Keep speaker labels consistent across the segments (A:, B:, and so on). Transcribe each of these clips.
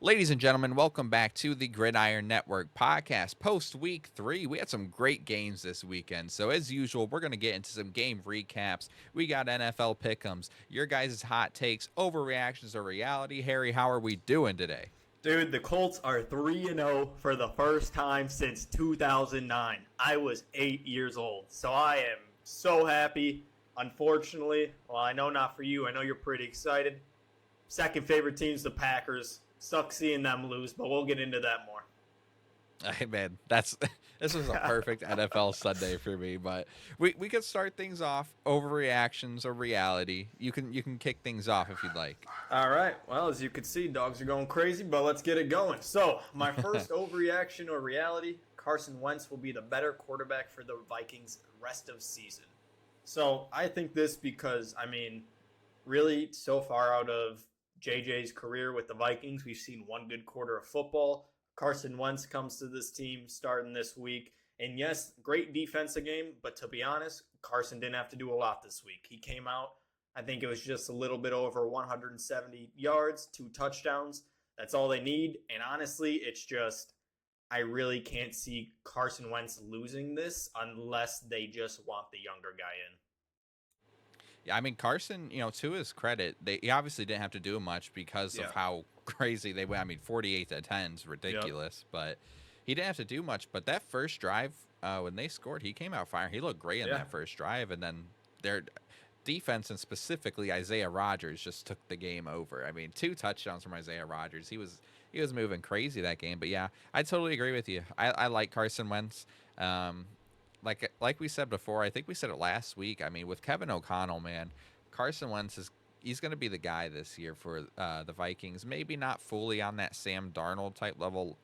A: Ladies and gentlemen, welcome back to the Gridiron Network Podcast. Post week 3, we had some great games this weekend. So, as usual, we're going to get into some game recaps. We got NFL Pick Ems, your guys' hot takes, overreactions, or reality. Harry, how are we doing today?
B: Dude, the Colts are 3-0 for the first time since 2009. I was 8 years old, so I am so happy. Unfortunately, well, I know not for you. I know you're pretty excited. Second favorite team's the Packers. Sucks seeing them lose, but we'll get into that more.
A: Hey man, this was a perfect NFL Sunday for me. But we could start things off overreactions or reality. You can kick things off if you'd like.
B: All right. Well, as you can see, dogs are going crazy, but let's get it going. So, my first overreaction or reality, Carson Wentz will be the better quarterback for the Vikings rest of season. So, I think this because, really, so far out of JJ's career with the Vikings, we've seen one good quarter of football. Carson Wentz comes to this team starting this week. And yes, great defensive game, but to be honest, Carson didn't have to do a lot this week. He came out, I think it was just a little bit over 170 yards, 2 touchdowns. That's all they need. And honestly, it's just, I really can't see Carson Wentz losing this unless they just want the younger guy in.
A: Yeah, I mean Carson, to his credit, he obviously didn't have to do much because of
B: Yeah.
A: how crazy they went. I mean, 48-10 is
B: Yep.
A: ridiculous, but he didn't have to do much. But that first drive, when they scored, he came out firing. He looked great in
B: Yeah.
A: that first drive, and then their defense and specifically Isaiah Rodgers just took the game over. I mean, 2 touchdowns from Isaiah Rodgers. He was moving crazy that game. But yeah, I totally agree with you. I like Carson Wentz. Um, like we said before, I think we said it last week. I mean, with Kevin O'Connell, man, Carson Wentz he's going to be the guy this year for the Vikings. Maybe not fully on that Sam Darnold type level,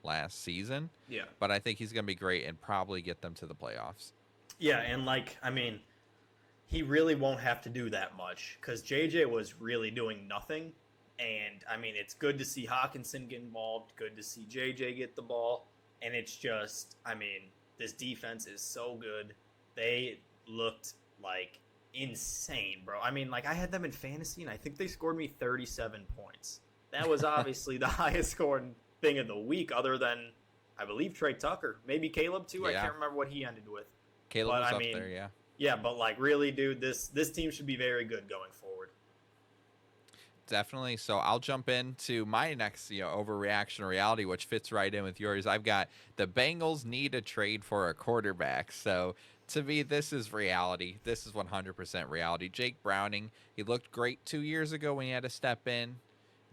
A: last season,
B: Yeah.
A: but I think he's going to be great and probably get them to the playoffs.
B: Yeah, and he really won't have to do that much because JJ was really doing nothing. And it's good to see Hawkinson get involved, good to see JJ get the ball. And it's just, this defense is so good. They looked like insane, bro. I had them in fantasy and I think they scored me 37 points. That was obviously the highest scoring thing of the week, other than, I believe, Trey Tucker. Maybe Caleb, too. I
A: Yeah,
B: can't remember what he ended with.
A: Caleb
B: But,
A: was up there, yeah.
B: yeah, but really, dude, this team should be very good going forward.
A: Definitely. So I'll jump into my next, overreaction reality, which fits right in with yours. I've got the Bengals need a trade for a quarterback. So to me, this is reality. This is 100% reality. Jake Browning, he looked great 2 years ago when he had to step in.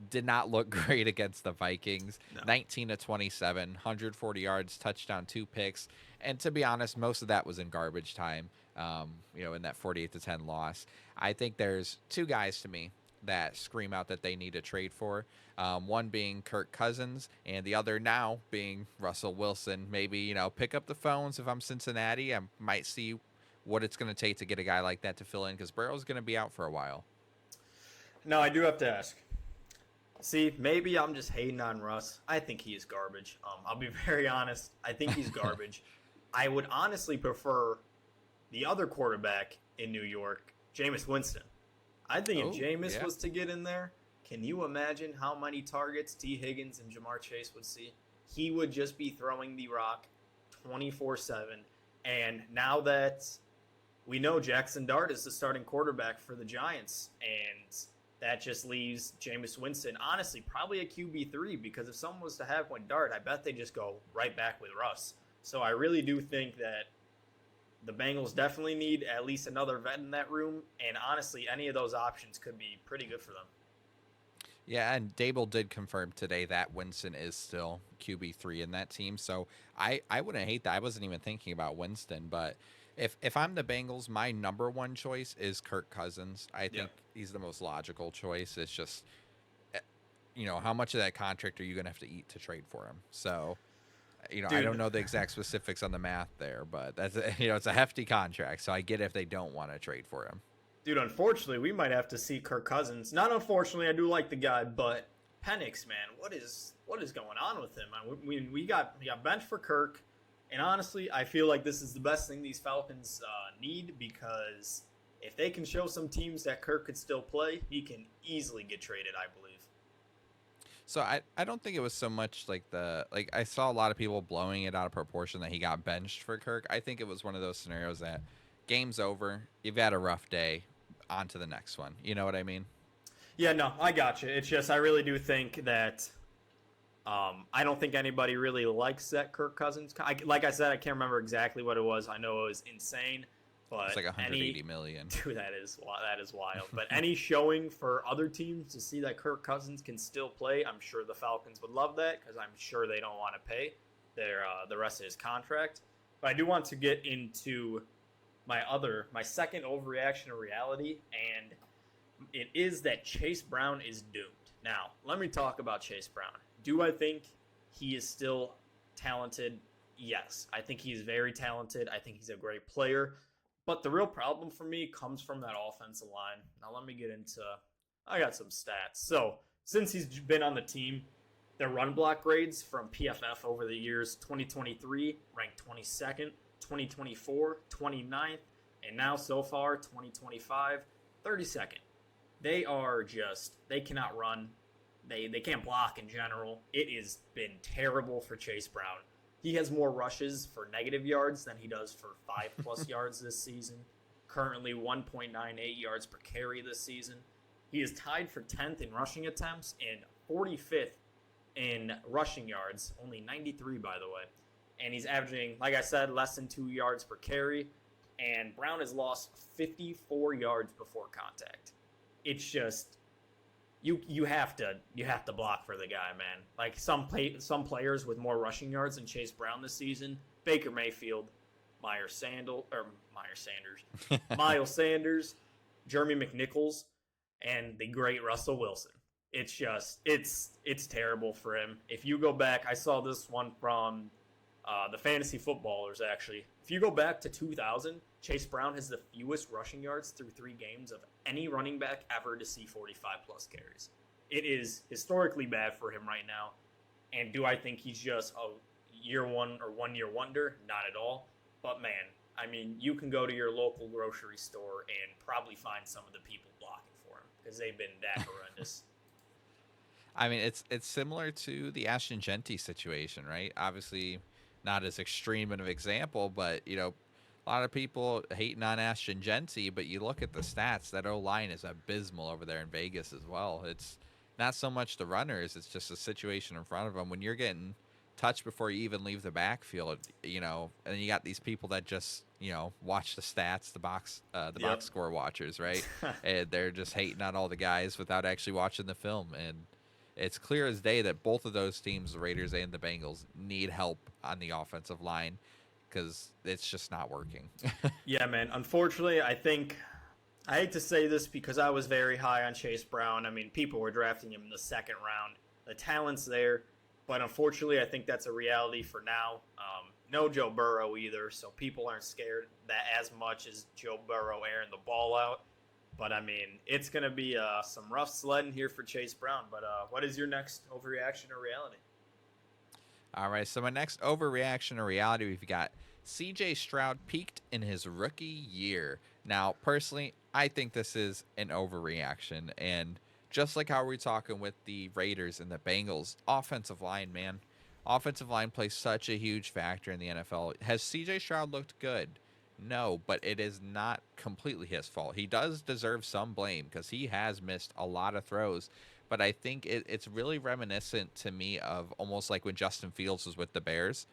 A: Did not look great against the Vikings.
B: No.
A: 19 to 27, 140 yards, touchdown, 2 picks. And to be honest, most of that was in garbage time, in that 48 to 10 loss. I think there's 2 guys to me that scream out that they need a trade for. One being Kirk Cousins, and the other now being Russell Wilson. Maybe, pick up the phones if I'm Cincinnati. I might see what it's going to take to get a guy like that to fill in because Burrow's going to be out for a while.
B: Now, I do have to ask. See, maybe I'm just hating on Russ. I think he is garbage. I'll be very honest. I think he's garbage. I would honestly prefer the other quarterback in New York, Jameis Winston. I think if Jameis
A: yeah.
B: was to get in there, can you imagine how many targets T. Higgins and Jamar Chase would see? He would just be throwing the rock 24/7. And now that we know Jackson Dart is the starting quarterback for the Giants, and that just leaves Jameis Winston, honestly, probably a QB3, because if someone was to have one Dart, I bet they just go right back with Russ. So I really do think that the Bengals definitely need at least another vet in that room, and honestly, any of those options could be pretty good for them.
A: Yeah, and Dable did confirm today that Winston is still QB3 in that team. So I wouldn't hate that. I wasn't even thinking about Winston, but if I'm the Bengals, my number one choice is Kirk Cousins. I
B: Yeah.
A: think he's the most logical choice. It's just, how much of that contract are you going to have to eat to trade for him? So, I
B: Dude,
A: don't know the exact specifics on the math there, but that's it's a hefty contract. So I get if they don't want to trade for him.
B: Dude, unfortunately, we might have to see Kirk Cousins. Not unfortunately, I do like the guy, but Penix, man, what is going on with him? We got benched for Kirk, and honestly, I feel like this is the best thing these Falcons need, because if they can show some teams that Kirk could still play, he can easily get traded, I believe.
A: So I don't think it was so much like I saw a lot of people blowing it out of proportion that he got benched for Kirk. I think it was one of those scenarios that game's over, you've had a rough day, on to the next one. You know what I mean?
B: Yeah, no, I got you. It's just I really do think that I don't think anybody really likes that Kirk Cousins. Like I said, I can't remember exactly what it was. I know it was insane,
A: It's
B: but
A: like 180
B: any
A: million.
B: dude, that is wild. But any showing for other teams to see that Kirk Cousins can still play, I'm sure the Falcons would love that because I'm sure they don't want to pay the rest of his contract. But I do want to get into my second overreaction of reality, and it is that Chase Brown is doomed. Now, let me talk about Chase Brown. Do I think he is still talented? Yes. I think he's very talented. I think he's a great player. But the real problem for me comes from that offensive line. Now, let me get into. I got some stats. So, since he's been on the team, their run block grades from PFF over the years 2023 ranked 22nd, 2024 29th, and now so far 2025 32nd. They cannot run. They can't block in general. It has been terrible for Chase Brown. He has more rushes for negative yards than he does for 5+ yards this season. Currently 1.98 yards per carry this season. He is tied for 10th in rushing attempts and 45th in rushing yards, only 93 by the way. And he's averaging, like I said, less than 2 yards per carry. And Brown has lost 54 yards before contact. It's just you have to block for the guy, man. Like some players with more rushing yards than Chase Brown this season, Baker Mayfield, Miles Sanders, Jeremy McNichols, and the great Russell Wilson. It's just it's terrible for him. If you go back, I saw this one from the fantasy footballers actually. If you go back to 2000, Chase Brown has the fewest rushing yards through 3 games of any running back ever to see 45+ carries. It is historically bad for him right now. And do I think he's just a year one or 1 year wonder? Not at all. But man, I mean, you can go to your local grocery store and probably find some of the people blocking for him because they've been that horrendous.
A: I mean, it's similar to the Ashton Genty situation, right? Obviously, not as extreme of an example, but a lot of people hating on Ashton Genty, but you look at the stats, that O-line is abysmal over there in Vegas as well. It's not so much the runners, it's just the situation in front of them. When you're getting touched before you even leave the backfield, and you got these people that just, watch the stats, the box score watchers, right? And they're just hating on all the guys without actually watching the film. And it's clear as day that both of those teams, the Raiders and the Bengals, need help on the offensive line because it's just not working.
B: Yeah, man. Unfortunately, I hate to say this because I was very high on Chase Brown. I mean, people were drafting him in the 2nd round. The talent's there, but unfortunately, I think that's a reality for now. No Joe Burrow either, so people aren't scared that as much as Joe Burrow airing the ball out. But, I mean, it's going to be some rough sledding here for Chase Brown. But what is your next overreaction or reality?
A: All right, so my next overreaction or reality, we've got CJ Stroud peaked in his rookie year. Now, personally, I think this is an overreaction. And just like how we're talking with the Raiders and the Bengals, offensive line, man. Offensive line plays such a huge factor in the NFL. Has CJ Stroud looked good? No, but it is not completely his fault. He does deserve some blame because he has missed a lot of throws. But I think it's really reminiscent to me of almost like when Justin Fields was with the Bears.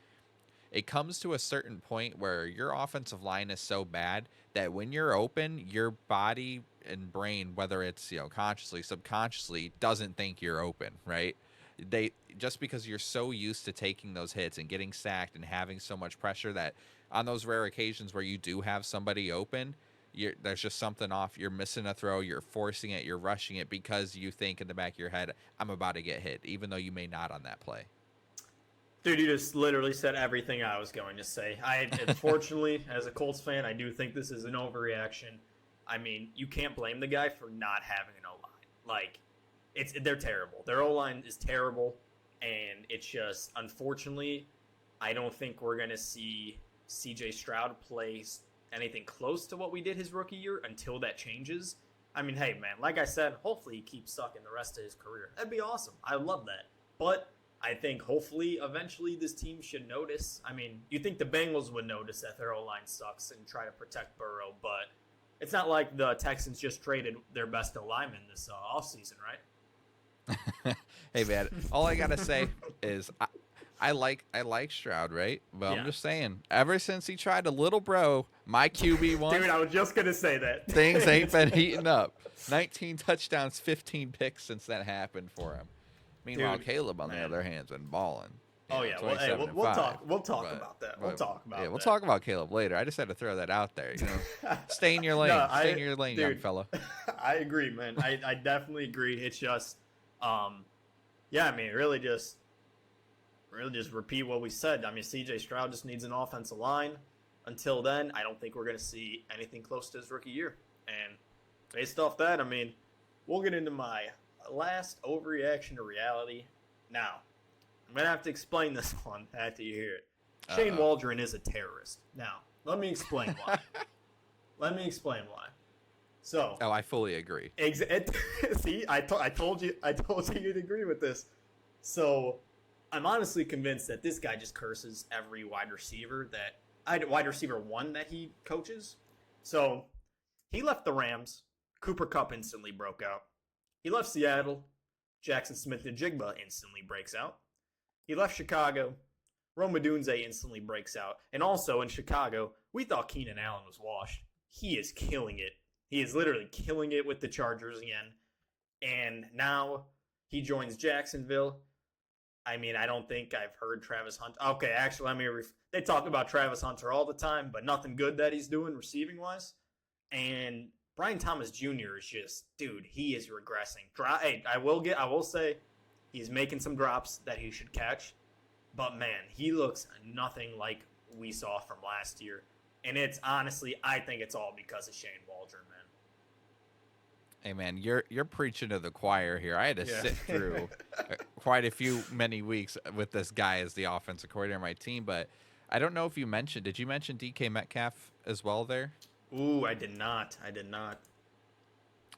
A: It comes to a certain point where your offensive line is so bad that when you're open, your body and brain, whether it's consciously, subconsciously, doesn't think you're open, right? They just because you're so used to taking those hits and getting sacked and having so much pressure that on those rare occasions where you do have somebody open, there's just something off. You're missing a throw. You're forcing it. You're rushing it because you think in the back of your head, I'm about to get hit, even though you may not on that play.
B: Dude, you just literally said everything I was going to say. Unfortunately, as a Colts fan, I do think this is an overreaction. I mean, you can't blame the guy for not having an O-line. Like, they're terrible. Their O-line is terrible, and it's just, unfortunately, I don't think we're going to see CJ Stroud play anything close to what we did his rookie year until that changes. I mean, hey, man, like I said, hopefully he keeps sucking the rest of his career. That'd be awesome. I love that. But I think hopefully eventually this team should notice. I mean, you think the Bengals would notice that their O-line sucks and try to protect Burrow, but it's not like the Texans just traded their best O-lineman this offseason, right?
A: Hey, man, all I got to say is I like Stroud, right? But
B: Yeah.
A: I'm just saying, ever since he tried a little bro, my QB1,
B: Dude, I was just going to say that.
A: things ain't been heating up. 19 touchdowns, 15 picks since that happened for him. Meanwhile,
B: Dude,
A: Caleb, on the
B: man.
A: other hand, has been balling.
B: Oh, yeah. Well, hey, we'll talk about that. We'll talk about that.
A: Yeah, we'll talk about Caleb later. I just had to throw that out there. You know, stay in your lane.
B: No,
A: stay in your lane,
B: dude,
A: young fella.
B: I agree, man. I definitely agree. It's just, yeah, I mean, really just repeat what we said. I mean, CJ Stroud just needs an offensive line. Until then, I don't think we're going to see anything close to his rookie year. And based off that, I mean, we'll get into my last overreaction to reality. Now, I'm going to have to explain this one after you hear it. Shane Waldron is a terrorist. Now, let me explain why. So,
A: I fully agree.
B: See, I told you you'd agree with this. So, I'm honestly convinced that this guy just curses every wide receiver one that he coaches. So, he left the Rams. Cooper Kupp instantly broke out. He left Seattle. Jackson Smith-Njigba instantly breaks out. He left Chicago. Rome Odunze instantly breaks out. And also in Chicago, we thought Keenan Allen was washed. He is killing it. He is literally killing it with the Chargers again. And now he joins Jacksonville. I mean, I don't think I've heard Travis Hunter. Okay, actually, they talk about Travis Hunter all the time, but nothing good that he's doing receiving-wise. And Brian Thomas Jr. is just, dude, he is regressing. Hey, I will say he's making some drops that he should catch. But, man, he looks nothing like we saw from last year. And it's honestly, I think it's all because of Shane Waldron, man.
A: Hey, man, you're preaching to the choir here. I had to sit through quite a few many weeks with this guy as the offensive coordinator on my team. But I don't know if you mentioned, did you mention DK Metcalf as well there?
B: Ooh, I did not.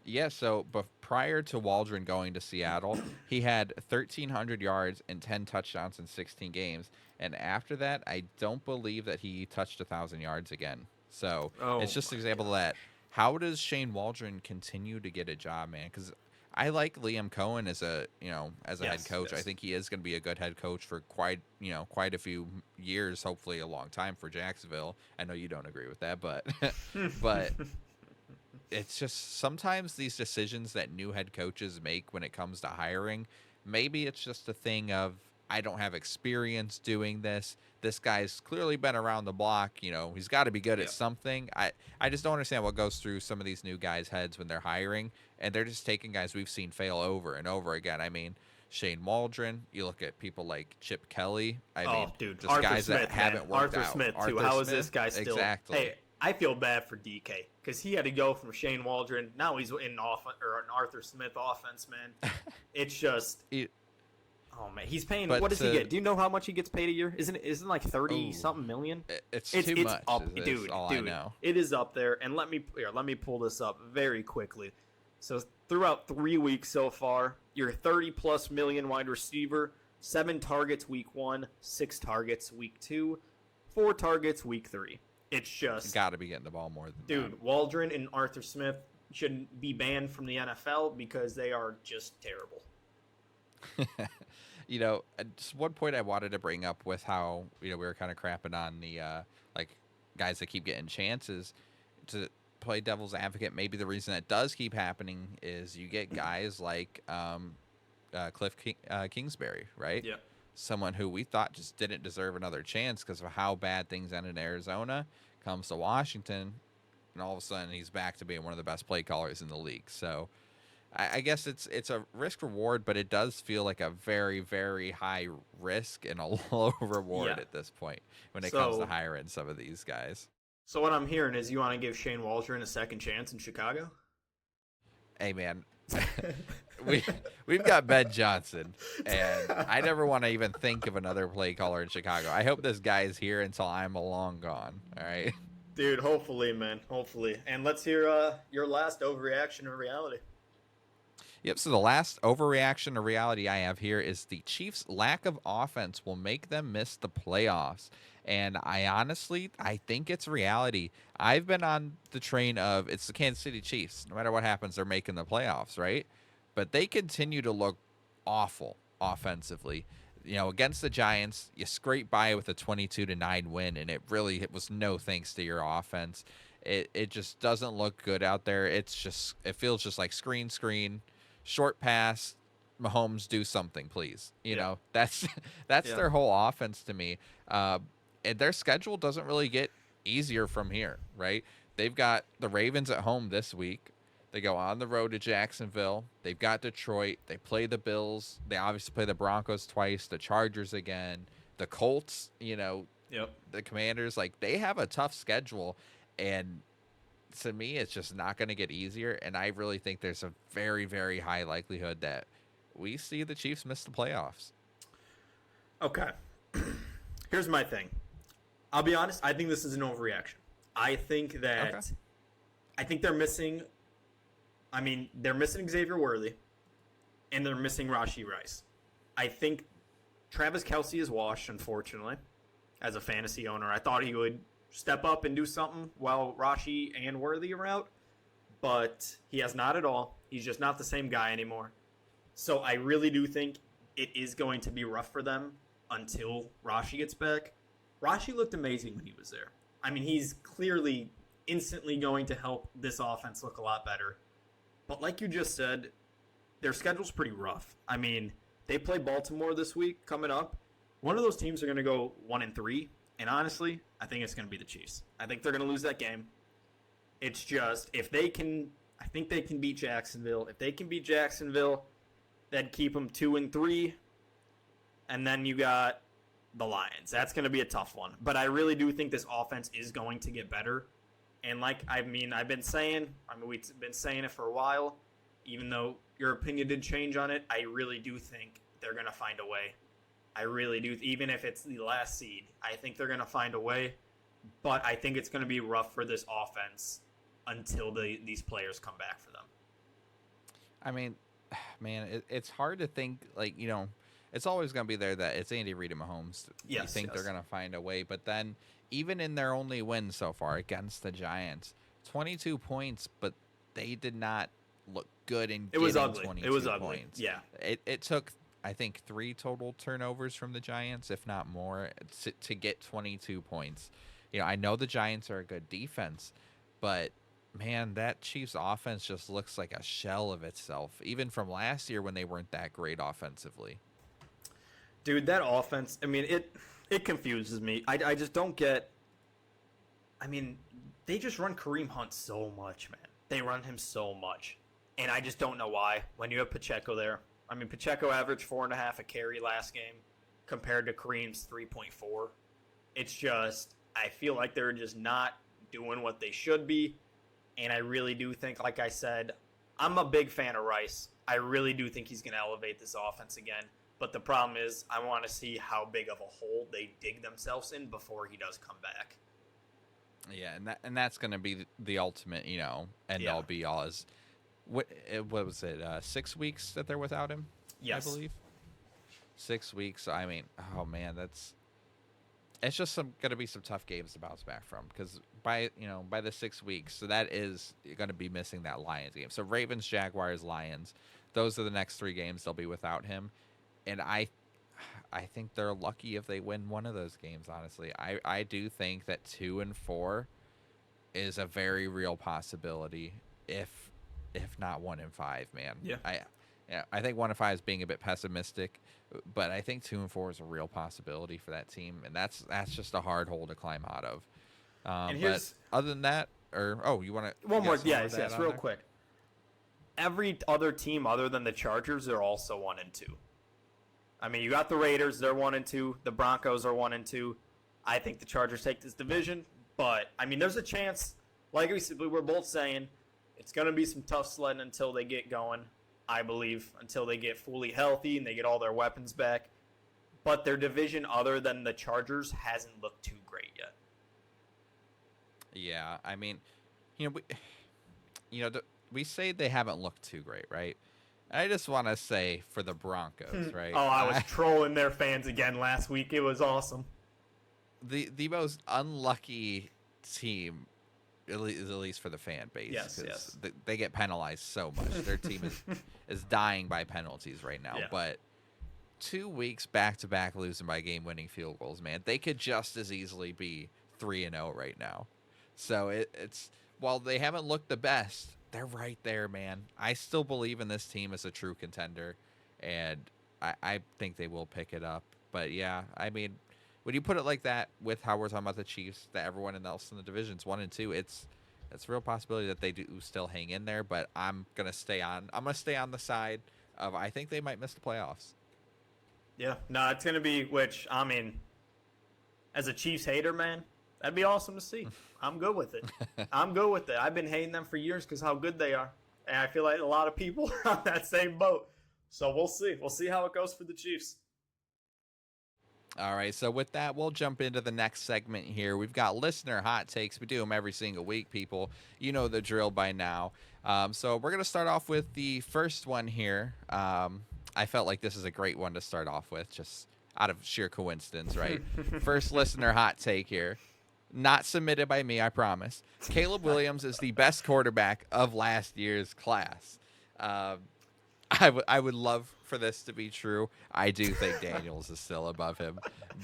A: Yeah, so prior to Waldron going to Seattle, he had 1,300 yards and 10 touchdowns in 16 games. And after that, I don't believe that he touched 1,000 yards again. So it's just an example of that. How does Shane Waldron continue to get a job, man? Because I like Liam Cohen as a head coach. Yes. I think he is going to be a good head coach for quite a few years, hopefully a long time for Jacksonville. I know you don't agree with that, but but it's just sometimes these decisions that new head coaches make when it comes to hiring, maybe it's just a thing of, I don't have experience doing this. This guy's clearly been around the block. He's got to be good at something. I just don't understand what goes through some of these new guys' heads when they're hiring, and they're just taking guys we've seen fail over and over again. I mean, Shane Waldron, you look at people like Chip Kelly.
B: Dude,
A: just
B: Arthur
A: guys
B: Smith,
A: that haven't worked
B: Arthur
A: out.
B: Smith, too.
A: Arthur
B: How is
A: Smith?
B: this guy still?
A: Exactly.
B: Hey, I feel bad for DK because he had to go from Shane Waldron. Now he's in an Arthur Smith offense, man. It's just... Oh man, he's paying. What does he get? Do you know how much he gets paid a year? Isn't like 30-something million?
A: It's too much.
B: Up, dude. I know. It is up there. And let me pull this up very quickly. So throughout 3 weeks so far, you're 30+ million wide receiver. 7 targets week 1, 6 targets week 2, 4 targets week 3. It's just
A: got to be getting the ball more than
B: dude.
A: that.
B: Waldron and Arthur Smith shouldn't be banned from the NFL because they are just terrible.
A: Just one point I wanted to bring up with how, we were kind of crapping on the, guys that keep getting chances to play devil's advocate. Maybe the reason that does keep happening is you get guys like Cliff Kingsbury, right?
B: Yeah.
A: Someone who we thought just didn't deserve another chance because of how bad things ended in Arizona, comes to Washington, and all of a sudden he's back to being one of the best play callers in the league. So I guess it's a risk reward, but it does feel like a very, very high risk and a low reward at this point when it comes to hiring some of these guys.
B: So what I'm hearing is you want to give Shane Waldron a second chance in Chicago?
A: Hey, man, we've got Ben Johnson, and I never want to even think of another play caller in Chicago. I hope this guy's here until I'm long gone, all right?
B: Dude, hopefully, man. Hopefully. And let's hear your last overreaction or reality.
A: Yep, so the last overreaction to reality I have here is the Chiefs' lack of offense will make them miss the playoffs. And I think it's reality. I've been on the train of it's the Kansas City Chiefs. No matter what happens, they're making the playoffs, right? But they continue to look awful offensively. Against the Giants, you scrape by with a 22-9 win, and it was no thanks to your offense. It just doesn't look good out there. It feels just like screen, short pass, Mahomes, do something, please. That's their whole offense to me. And their schedule doesn't really get easier from here, right? They've got the Ravens at home this week. They go on the road to Jacksonville. They've got Detroit. They play the Bills. They obviously play the Broncos twice, the Chargers again, the Colts, the Commanders. Like, they have a tough schedule, and to me, it's just not going to get easier, and I really think there's a very, very high likelihood that we see the Chiefs miss the playoffs.
B: Okay. Here's my thing. I'll be honest, I think this is an overreaction. I think they're missing Xavier Worthy, and they're missing Rashee Rice. I think Travis Kelce is washed, unfortunately, as a fantasy owner. I thought he would step up and do something while Rashee and Worthy are out, but he has not at all. He's just not the same guy anymore. So I really do think it is going to be rough for them until Rashee gets back. Rashee looked amazing when he was there. I mean, he's clearly instantly going to help this offense look a lot better. But like you just said, their schedule's pretty rough. I mean, they play Baltimore this week coming up. One of those teams are going to go 1-3. And honestly, I think it's going to be the Chiefs. I think they're going to lose that game. It's just, I think they can beat Jacksonville. If they can beat Jacksonville, that'd keep them 2-3. And then you got the Lions. That's going to be a tough one. But I really do think this offense is going to get better. And I've been saying, we've been saying it for a while, even though your opinion did change on it, I really do think they're going to find a way. I really do. Even if it's the last seed, I think they're going to find a way. But I think it's going to be rough for this offense until these players come back for them.
A: I mean, man, it's hard to think, it's always going to be there that it's Andy Reid and Mahomes. You think they're going to find a way. But then, even in their only win so far against the Giants, 22 points, but they did not look good in getting 22
B: It was ugly.
A: Points.
B: Yeah.
A: It took, I think, 3 total turnovers from the Giants, if not more, to get 22 points. I know the Giants are a good defense, but man, that Chiefs offense just looks like a shell of itself, even from last year when they weren't that great offensively.
B: Dude, that offense, it confuses me. I just don't get. They just run Kareem Hunt so much, man. They run him so much. And I just don't know why. When you have Pacheco there. Pacheco averaged 4.5 a carry last game compared to Kareem's 3.4. It's just, I feel like they're just not doing what they should be. And I really do think, like I said, I'm a big fan of Rice. I really do think he's going to elevate this offense again. But the problem is, I want to see how big of a hole they dig themselves in before he does come back.
A: Yeah, and that's going to be the ultimate, end-all be-all. Is what was it? 6 weeks that they're without him.
B: Yes,
A: I believe 6 weeks. Oh man, it's just going to be some tough games to bounce back from, because by the 6 weeks, so that is going to be missing that Lions game. So Ravens, Jaguars, Lions. Those are the next 3 games they'll be without him. And I think they're lucky if they win one of those games, honestly. I do think that 2-4 is a very real possibility, if not 1-5, man.
B: Yeah.
A: I think 1-5 is being a bit pessimistic, but I think 2-4 is a real possibility for that team, and that's just a hard hole to climb out of. But other than that, you want to
B: one more? Yes, real quick. Every other team other than the Chargers are also 1-2. You got the Raiders, they're 1-2. The Broncos are 1-2. I think the Chargers take this division, but there's a chance. Like we're both saying, it's going to be some tough sledding until they get going. I believe until they get fully healthy and they get all their weapons back. But their division, other than the Chargers, hasn't looked too great yet.
A: Yeah, I mean, you know, we say they haven't looked too great, right? I just want to say for the Broncos,
B: Oh,
A: right?
B: I was trolling their fans again last week. It was awesome.
A: The most unlucky team, at least for the fan base,
B: Yes,
A: because
B: yes.
A: they get penalized so much. Their team is dying by penalties right now.
B: Yeah.
A: But 2 weeks back to back losing by game winning field goals, man, they could just as easily be 3-0 right now. So it's while they haven't looked the best, they're right there, man. I still believe in this team as a true contender, and I think they will pick it up. But yeah, I mean, when you put it like that, with how we're talking about the Chiefs, that everyone else in the divisions 1 and 2, it's a real possibility that they do still hang in there. But I'm gonna stay on the side of I think they might miss the playoffs.
B: Yeah. No, it's gonna be. Which I mean, as a Chiefs hater, man, that'd be awesome to see. I'm good with it. I'm good with it. I've been hating them for years because how good they are, and I feel like a lot of people are on that same boat. So we'll see. We'll see how it goes for the Chiefs.
A: All right, so with that, we'll jump into the next segment here. We've got listener hot takes. We do them every single week, people. You know the drill by now. So we're going to start off with the first one here. I felt like this is a great one to start off with, just out of sheer coincidence, right? First listener hot take here. Not submitted by me, I promise. Caleb Williams is the best quarterback of last year's class. I would love for this to be true. I do think Daniels is still above him,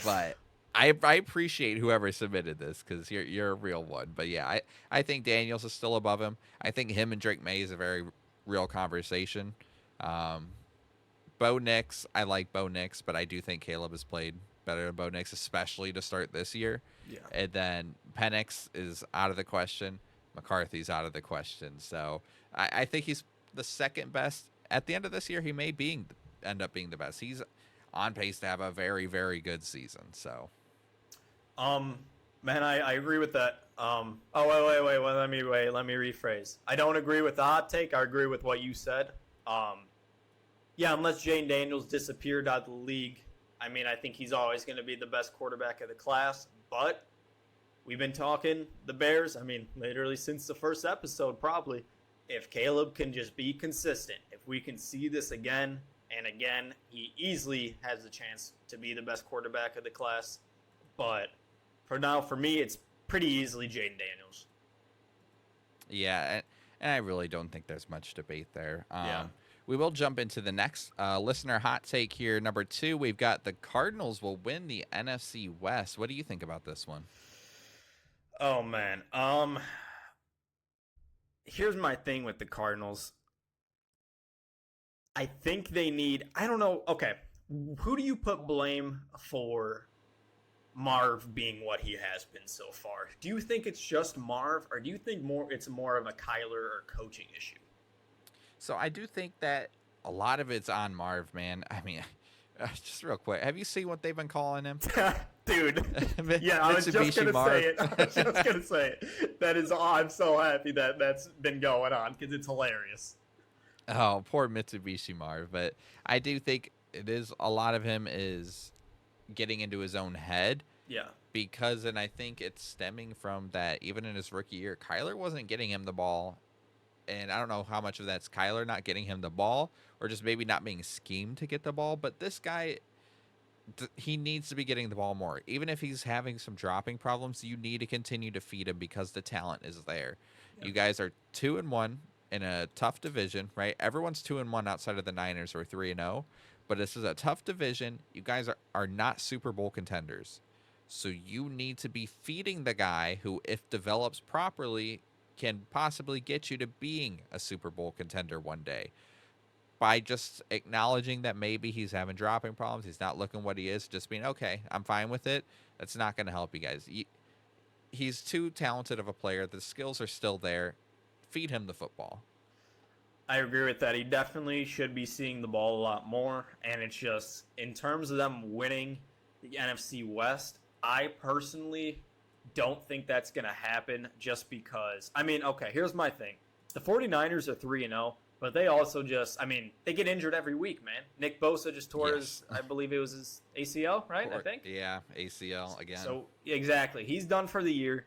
A: but I appreciate whoever submitted this because you're a real one. But yeah, I think Daniels is still above him. I think him and Drake May is a very real conversation. Bo Nix, I like Bo Nix, but I do think Caleb has played better than Bo Nix, especially to start this year.
B: Yeah.
A: And then Penix is out of the question. McCarthy's out of the question. So I think he's the second best. At the end of this year, he may end up being the best. He's on pace to have a very, very good season. So,
B: man, I agree with that. Oh, wait. Well, let me rephrase. I don't agree with the hot take. I agree with what you said. Yeah, unless Jane Daniels disappeared out of the league, I mean, I think he's always going to be the best quarterback of the class. But we've been talking the Bears, I mean, literally since the first episode, probably. If Caleb can just be consistent, if we can see this again and again, he easily has a chance to be the best quarterback of the class. But for now, for me, it's pretty easily Jaden Daniels.
A: yeah, and I really don't think there's much debate there.
B: Yeah.
A: We will jump into the next listener hot take here. Number 2, we've got the Cardinals will win the NFC West. What do you think about this one?
B: Oh, man. Here's my thing with the Cardinals. I think they need, I don't know. Okay. Who do you put blame for Marv being what he has been so far? Do you think it's just Marv, or do you think it's more of a Kyler or coaching issue?
A: So I do think that a lot of it's on Marv, man. I mean, just real quick, have you seen what they've been calling him?
B: Dude. Yeah, I was just going to say it. I was just going to say it. That is, I'm so happy that that's been going on because it's hilarious.
A: Oh, poor Mitsubishi Marv. But I do think it is a lot of him is getting into his own head.
B: Yeah.
A: Because, and I think it's stemming from that even in his rookie year, Kyler wasn't getting him the ball. And I don't know how much of that's Kyler not getting him the ball or just maybe not being schemed to get the ball. But this guy, he needs to be getting the ball more. Even if he's having some dropping problems, you need to continue to feed him because the talent is there. Yeah. You guys are 2-1 in a tough division, right? Everyone's 2-1 outside of the Niners or 3-0. But this is a tough division. You guys are not Super Bowl contenders. So you need to be feeding the guy who, if develops properly, can possibly get you to being a Super Bowl contender one day by just acknowledging that maybe he's having dropping problems. He's not looking what he is, just being, okay, I'm fine with it. That's not going to help you guys. He's too talented of a player. The skills are still there. Feed him the football.
B: I agree with that. He definitely should be seeing the ball a lot more. And it's just, in terms of them winning the NFC West, I personally don't think that's going to happen just because, I mean, okay, here's my thing. The 49ers are 3-0, but they also just, I mean, they get injured every week, man. Nick Bosa just tore his, I believe it was his ACL, right? I think.
A: Yeah, ACL again.
B: So, exactly. He's done for the year.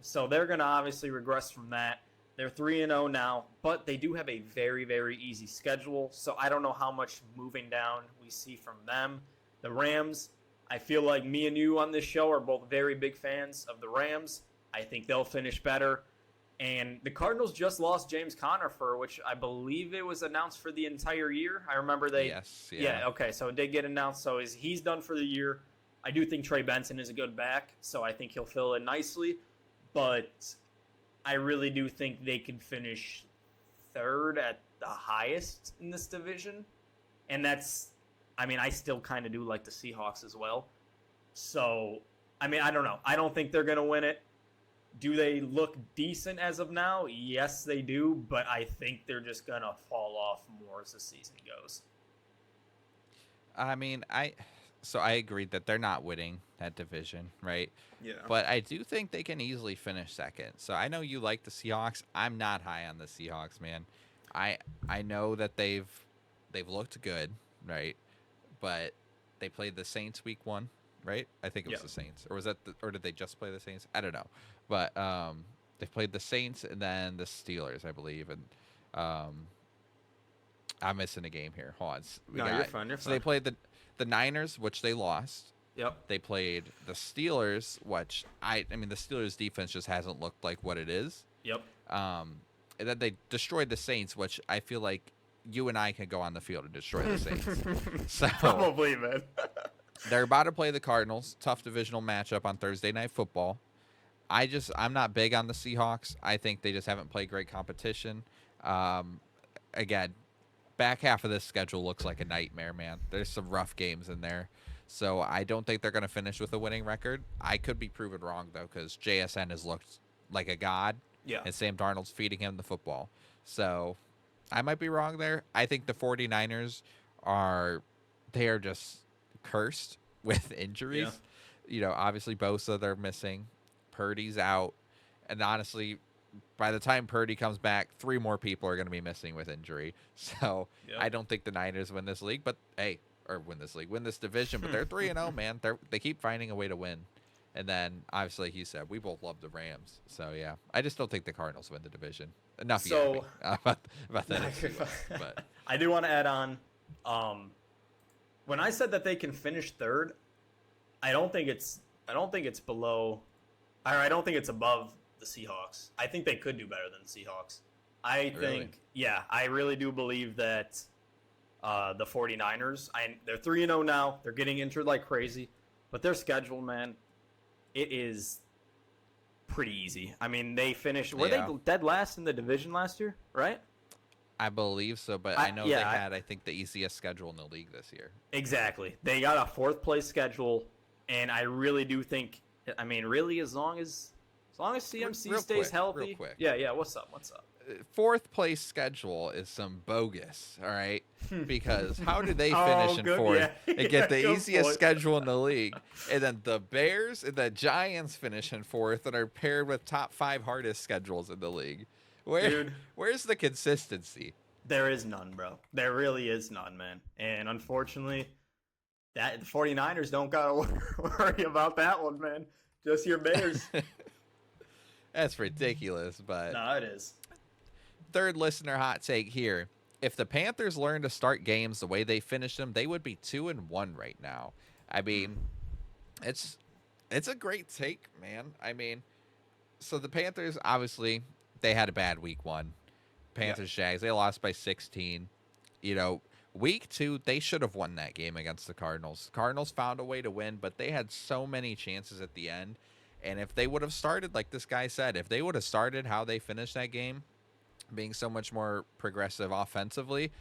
B: So they're going to obviously regress from that. They're 3-0 now, but they do have a very, very easy schedule. So I don't know how much moving down we see from them. The Rams, I feel like me and you on this show are both very big fans of the Rams. I think they'll finish better. And the Cardinals just lost James Conner, which I believe it was announced for the entire year. I remember they.
A: Yes.
B: Yeah. Okay. So it did get announced. So he's done for the year. I do think Trey Benson is a good back, so I think he'll fill in nicely. But I really do think they could finish third at the highest in this division. And that's, I mean, I still kind of do like the Seahawks as well. So, I mean, I don't know. I don't think they're going to win it. Do they look decent as of now? Yes, they do, but I think they're just going to fall off more as the season goes.
A: I mean, I agree that they're not winning that division, right?
B: Yeah.
A: But I do think they can easily finish second. So I know you like the Seahawks. I'm not high on the Seahawks, man. I know that they've looked good, right? But they played the Saints week 1, right? I think it was the Saints. Or was that or did they just play the Saints? I don't know. But they played the Saints and then the Steelers, I believe. And I'm missing a game here. Hold on.
B: You're fine.
A: So they played the Niners, which they lost.
B: Yep.
A: They played the Steelers, which I mean the Steelers defense just hasn't looked like what it is.
B: Yep.
A: And then they destroyed the Saints, which I feel like you and I can go on the field and destroy the Saints. So
B: probably, man.
A: They're about to play the Cardinals. Tough divisional matchup on Thursday Night Football. I'm not big on the Seahawks. I think they just haven't played great competition. Again, back half of this schedule looks like a nightmare, man. There's some rough games in there. So I don't think they're going to finish with a winning record. I could be proven wrong, though, because JSN has looked like a god.
B: Yeah.
A: And Sam Darnold's feeding him the football. So I might be wrong there. I think the 49ers are just cursed with injuries. Yeah. Obviously Bosa, they're missing. Purdy's out. And honestly, by the time Purdy comes back, 3 more people are going to be missing with injury. So I don't think the Niners win this league, win this division. But they're 3-0, man. They keep finding a way to win. And then, obviously, like you said, we both love the Rams. So, yeah, I just don't think the Cardinals win the division. Enough about that. But
B: I do want to add on, when I said that they can finish third, I don't think it's below, or I don't think it's above the Seahawks. I think they could do better than the Seahawks. I really do believe that the 49ers, they're 3-0 now. They're getting injured like crazy. But their schedule, man, it is pretty easy. I mean, they finished, were they dead last in the division last year, right?
A: I believe so, but I know they had, I think, the easiest schedule in the league this year.
B: Exactly. They got a 4th place schedule, and I really do think, I mean, really, as long as CMC stays healthy.
A: Real quick.
B: Yeah, what's up?
A: 4th place schedule is some bogus, all right? Because how did they finish in 4th and get the easiest schedule in the league? And then the Bears and the Giants finish in 4th and are paired with top 5 hardest schedules in the league. Where's the consistency?
B: There is none, bro. There really is none, man. And unfortunately, the 49ers don't got to worry about that one, man. Just your Bears.
A: That's ridiculous, but...
B: No, it is.
A: Third listener hot take here. If the Panthers learn to start games the way they finished them, they would be 2-1 right now. I mean, it's a great take, man. I mean, so the Panthers, obviously, they had a bad week 1. Panthers, Jags, they lost by 16. Week 2, they should have won that game against the Cardinals. Cardinals found a way to win, but they had so many chances at the end. And if they would have started, like this guy said, if they would have started how they finished that game, being so much more progressive offensively,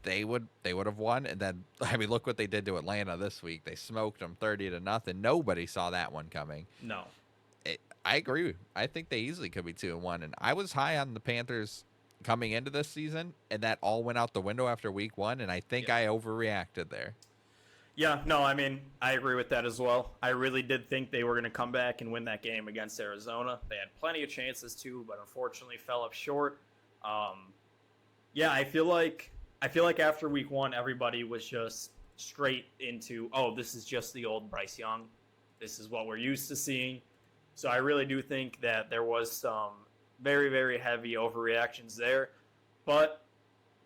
A: they would have won. And then, I mean, look what they did to Atlanta this week. They smoked them 30-0. Nobody saw that one coming.
B: No.
A: I agree. I think they easily could be 2-1. And I was high on the Panthers coming into this season, and that all went out the window after week 1. And I think I overreacted there.
B: Yeah, no, I mean, I agree with that as well. I really did think they were going to come back and win that game against Arizona. They had plenty of chances to, but unfortunately fell up short. I feel like after week 1, everybody was just straight into, this is just the old Bryce Young. This is what we're used to seeing. So I really do think that there was some very, very heavy overreactions there. But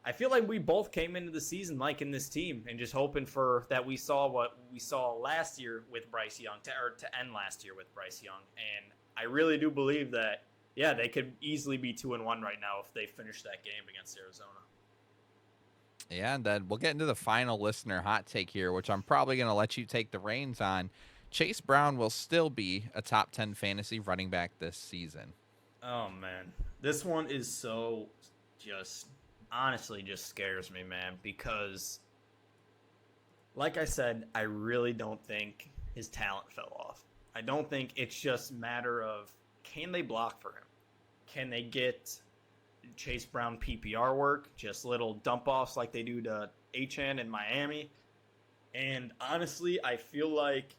B: I feel like we both came into the season liking this team and just hoping for that we saw what we saw last year with Bryce Young, to end last year with Bryce Young. And I really do believe that, yeah, they could easily be 2-1 right now if they finish that game against Arizona.
A: Yeah, and then we'll get into the final listener hot take here, which I'm probably going to let you take the reins on. Chase Brown will still be a top 10 fantasy running back this season.
B: Oh, man. This one is so just, honestly, just scares me, man, because, like I said, I really don't think his talent fell off. I don't think it's just a matter of, can they block for him? Can they get Chase Brown PPR work, just little dump offs like they do to Achane in Miami? And honestly, I feel like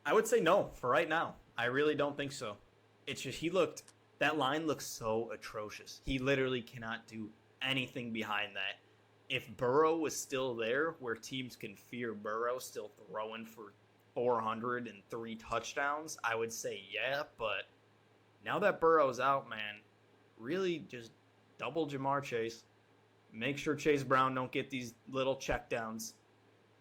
B: I would say no for right now. I really don't think so. It's just that line looks so atrocious. He literally cannot do anything behind that. If Burrow was still there, where teams can fear Burrow still throwing for 403 touchdowns, I would say yeah, but now that Burrow's out, man, really just double Jamar Chase. Make sure Chase Brown don't get these little checkdowns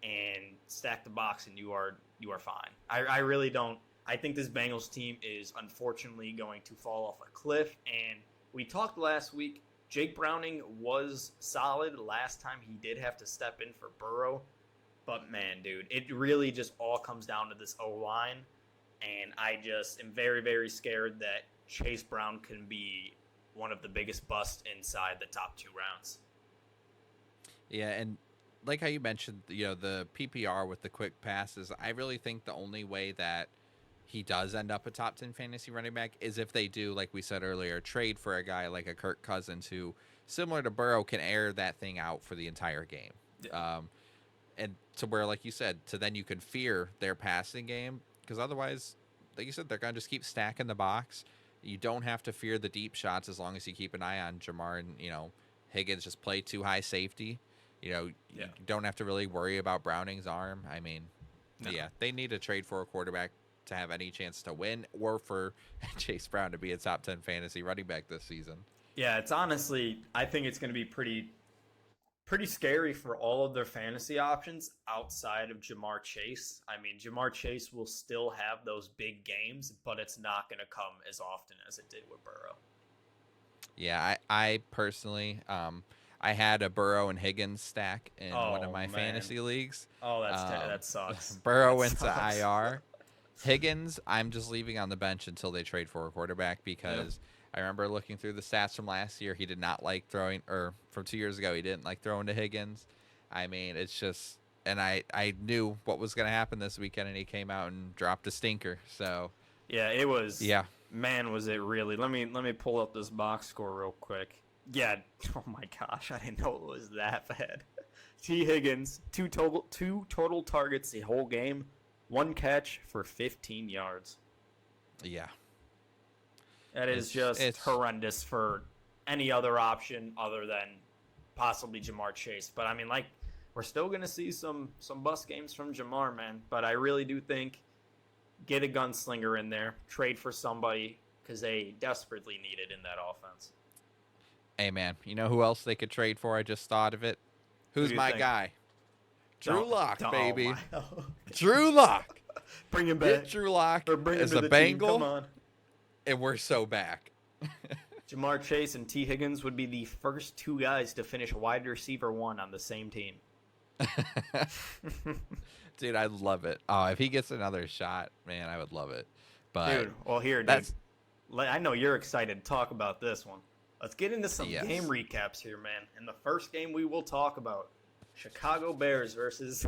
B: and stack the box, and you are fine. I really don't. I think this Bengals team is unfortunately going to fall off a cliff. And we talked last week, Jake Browning was solid last time he did have to step in for Burrow. But man, dude, it really just all comes down to this O-line. And I just am very, very scared that Chase Brown can be one of the biggest busts inside the top 2 rounds.
A: Yeah, and like how you mentioned, the PPR with the quick passes, I really think the only way that he does end up a top 10 fantasy running back is if they do, like we said earlier, trade for a guy like a Kirk Cousins who, similar to Burrow, can air that thing out for the entire game.
B: Yeah.
A: And to where, like you said, to then you can fear their passing game, because otherwise, like you said, they're going to just keep stacking the box. You don't have to fear the deep shots as long as you keep an eye on Jamar and, Higgins. Just play too high safety. You don't have to really worry about Browning's arm. I mean, yeah, they need to trade for a quarterback to have any chance to win, or for Chase Brown to be a top 10 fantasy running back this season.
B: Yeah, it's honestly, I think it's going to be pretty scary for all of their fantasy options outside of Jamar Chase. I mean, Jamar Chase will still have those big games, but it's not going to come as often as it did with Burrow.
A: Yeah, I personally, I had a Burrow and Higgins stack in one of my fantasy leagues.
B: Oh, that sucks.
A: Burrow went to IR. Higgins, I'm just leaving on the bench until they trade for a quarterback, because I remember looking through the stats from last year. He did not like throwing, or from 2 years ago, he didn't like throwing to Higgins. I mean, it's just, and I knew what was going to happen this weekend, and he came out and dropped a stinker. So
B: yeah, it was.
A: Yeah,
B: man, was it really? Let me pull up this box score real quick. Yeah. Oh my gosh, I didn't know it was that bad. T. Higgins, two total targets the whole game, 1 catch for 15 yards.
A: Yeah.
B: That is it's horrendous for any other option other than possibly Jamar Chase. But I mean, like, we're still gonna see some bust games from Jamar, man. But I really do think get a gunslinger in there, trade for somebody, because they desperately need it in that offense.
A: Hey, man, you know who else they could trade for? I just thought of it. Who's my guy? Drew Lock, baby. Drew Lock.
B: Bring him back.
A: Get Drew Lock as a Bengal. Come on. And we're so back.
B: Jamar Chase and T. Higgins would be the first 2 guys to finish wide receiver 1 on the same team.
A: Dude, I love it. Oh, if he gets another shot, man, I would love it. But
B: dude, well, here, dude. I know you're excited to talk about this one. Let's get into some game recaps here, man. And the first game we will talk about, Chicago Bears versus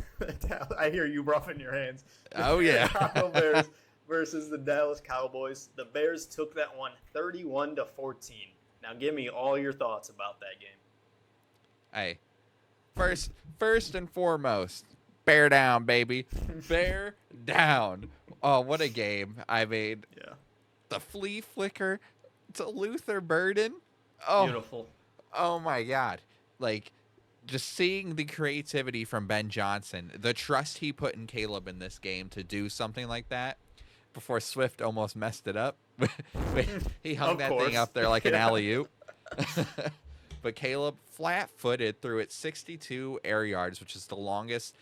B: I hear you roughing your hands.
A: Oh, yeah.
B: Chicago Bears versus the Dallas Cowboys. The Bears took that one 31-14. Now give me all your thoughts about that game.
A: Hey, first and foremost, bear down, baby. Bear down. Oh, what a game. I mean, the flea flicker to Luther Burden. Oh,
B: beautiful.
A: Oh, my God. Like, just seeing the creativity from Ben Johnson, the trust he put in Caleb in this game to do something like that. before Swift almost messed it up. He hung
B: Of
A: that
B: course.
A: thing up there like an
B: Yeah.
A: alley-oop. But Caleb flat-footed threw it 62 air yards, which is the longest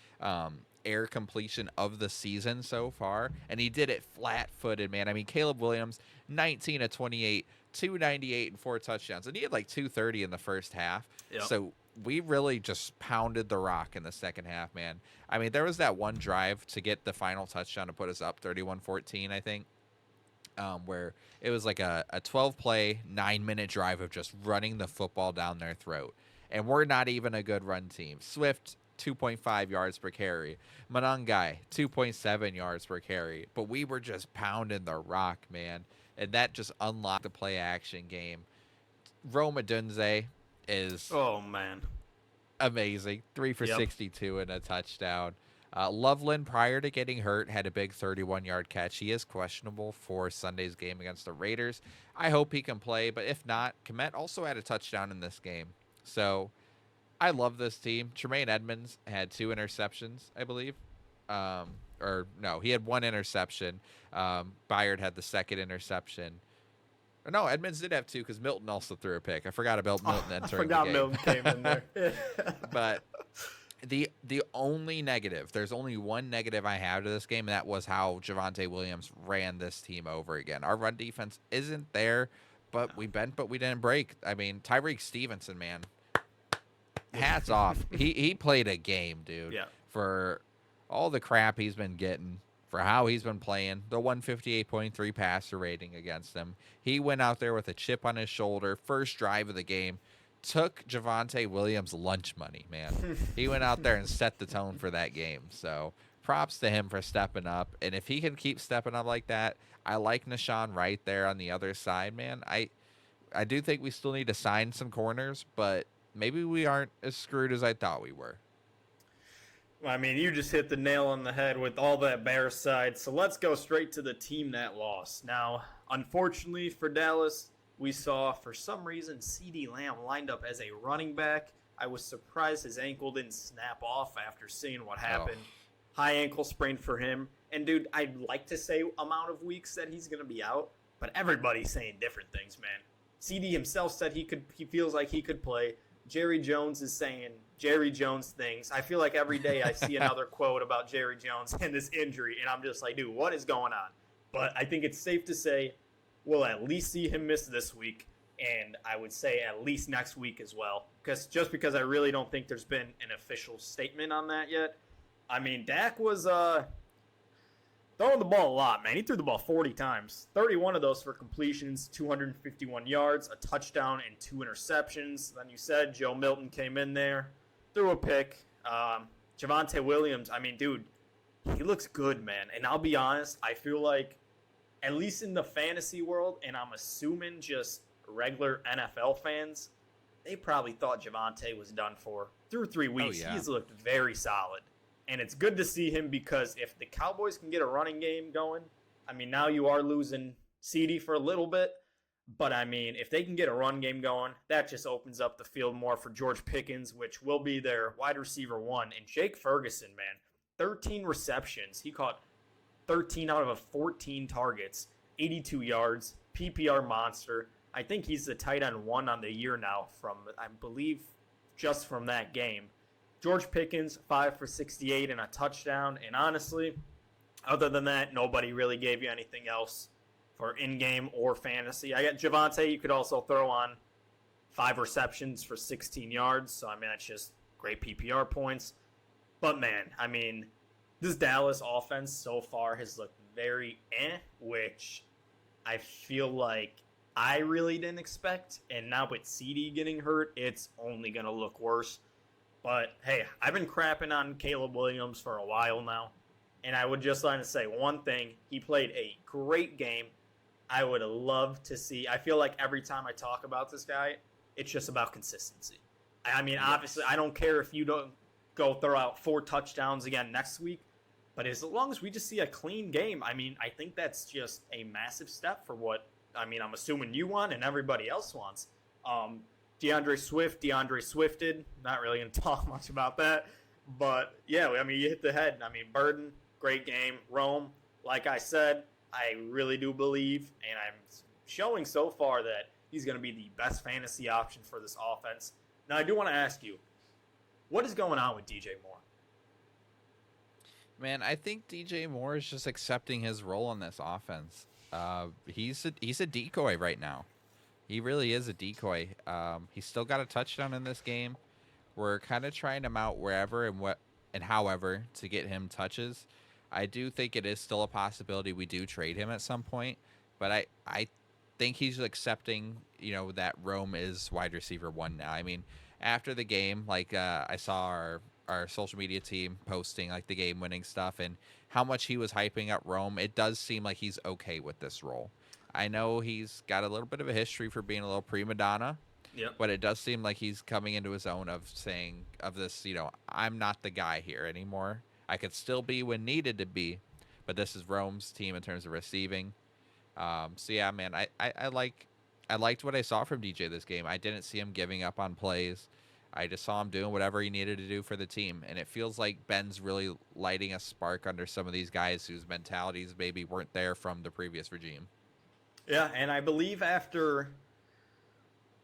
A: air completion of the season so far. And he did it flat-footed, man. I mean, Caleb Williams, 19 of 28, 298 and 4 touchdowns. And he had like 230 in the first half.
B: Yep.
A: So we really just pounded the rock in the second half, man. I mean, there was that one drive to get the final touchdown to put us up 31-14, I think. Where it was like a 12-play, 9-minute drive of just running the football down their throat. And we're not even a good run team. Swift, 2.5 yards per carry. Monangai, 2.7 yards per carry. But we were just pounding the rock, man. And that just unlocked the play-action game. Rome Odunze is
B: Oh, man.
A: amazing. 3 for
B: Yep.
A: 62 and a touchdown. Loveland, prior to getting hurt, had a big 31-yard catch. He is questionable for Sunday's game against the Raiders. I hope he can play, but if not, Komet also had a touchdown in this game. So I love this team. Tremaine Edmonds had 2 interceptions, I believe. Or no, he had 1 interception. Byard had the second interception. Or no, Edmonds did have 2 because Milton also threw a pick. I forgot about Milton
B: I
A: entering
B: forgot
A: the game.
B: Milton came in there.
A: But the only negative, there's only one negative I have to this game, and that was how Javonte Williams ran this team over again. Our run defense isn't there, but we bent, but we didn't break. I mean, Tyreek Stevenson, man, hats off. He played a game, dude.
B: Yeah.
A: For all the crap he's been getting, for how he's been playing, the 158.3 passer rating against him. He went out there with a chip on his shoulder, first drive of the game, took Javonte Williams' lunch money, man. He went out there and set the tone for that game. So props to him for stepping up. And if he can keep stepping up like that, I like Nashawn right there on the other side, man. I do think we still need to sign some corners, but maybe we aren't as screwed as I thought we were.
B: I mean, you just hit the nail on the head with all that Bears side. So let's go straight to the team that lost. Now, unfortunately for Dallas, we saw, for some reason, CeeDee Lamb lined up as a running back. I was surprised his ankle didn't snap off after seeing what happened. High ankle sprain for him. And, dude, I'd like to say amount of weeks that he's going to be out, but everybody's saying different things, man. CD himself said he feels like he could play. Jerry Jones is saying Jerry Jones things. I feel like every day I see another quote about Jerry Jones and this injury, and I'm just like, dude, what is going on? But I think it's safe to say we'll at least see him miss this week, and I would say at least next week as well, because I really don't think there's been an official statement on that yet. I mean, Dak was throwing the ball a lot, man. He threw the ball 40 times. 31 of those for completions, 251 yards, a touchdown, and 2 interceptions. Then you said Joe Milton came in there, threw a pick. Javonte Williams, I mean, dude, he looks good, man. And I'll be honest, I feel like, at least in the fantasy world, and I'm assuming just regular NFL fans, they probably thought Javonte was done for. Through 3 weeks, he's looked very solid. And it's good to see him because if the Cowboys can get a running game going, I mean, now you are losing CeeDee for a little bit. But, I mean, if they can get a run game going, that just opens up the field more for George Pickens, which will be their wide receiver 1. And Jake Ferguson, man, 13 receptions. He caught 13 out of 14 targets, 82 yards, PPR monster. I think he's the tight end 1 on the year now from, I believe, just from that game. George Pickens, 5 for 68 and a touchdown. And honestly, other than that, nobody really gave you anything else for in-game or fantasy. I got Javonte. You could also throw on 5 receptions for 16 yards. So, I mean, that's just great PPR points. But, man, I mean, this Dallas offense so far has looked very which I feel like I really didn't expect. And now with CeeDee getting hurt, it's only going to look worse. But, hey, I've been crapping on Caleb Williams for a while now. And I would just like to say one thing. He played a great game. I would love to see. I feel like every time I talk about this guy, it's just about consistency. I mean, obviously, I don't care if you don't go throw out 4 touchdowns again next week. But as long as we just see a clean game, I mean, I think that's just a massive step for what, I mean, I'm assuming you want and everybody else wants. DeAndre Swifted. Not really going to talk much about that. But, yeah, I mean, you hit the head. I mean, Burden, great game. Rome, like I said, I really do believe, and I'm showing so far that he's going to be the best fantasy option for this offense. Now, I do want to ask you, what is going on with DJ Moore?
A: Man, I think DJ Moore is just accepting his role in this offense. He's a decoy right now. He really is a decoy. He's still got a touchdown in this game. We're kind of trying him out wherever and however to get him touches. I do think it is still a possibility we do trade him at some point, but I think he's accepting, that Rome is wide receiver 1 now. I mean, after the game, I saw our social media team posting the game winning stuff and how much he was hyping up Rome. It does seem like he's okay with this role. I know he's got a little bit of a history for being a little prima donna.
B: Yep.
A: But it does seem like he's coming into his own of saying of this, I'm not the guy here anymore. I could still be when needed to be, but this is Rome's team in terms of receiving. So yeah, man, I liked what I saw from DJ this game. I didn't see him giving up on plays. I just saw him doing whatever he needed to do for the team. And it feels like Ben's really lighting a spark under some of these guys whose mentalities maybe weren't there from the previous regime.
B: Yeah, and I believe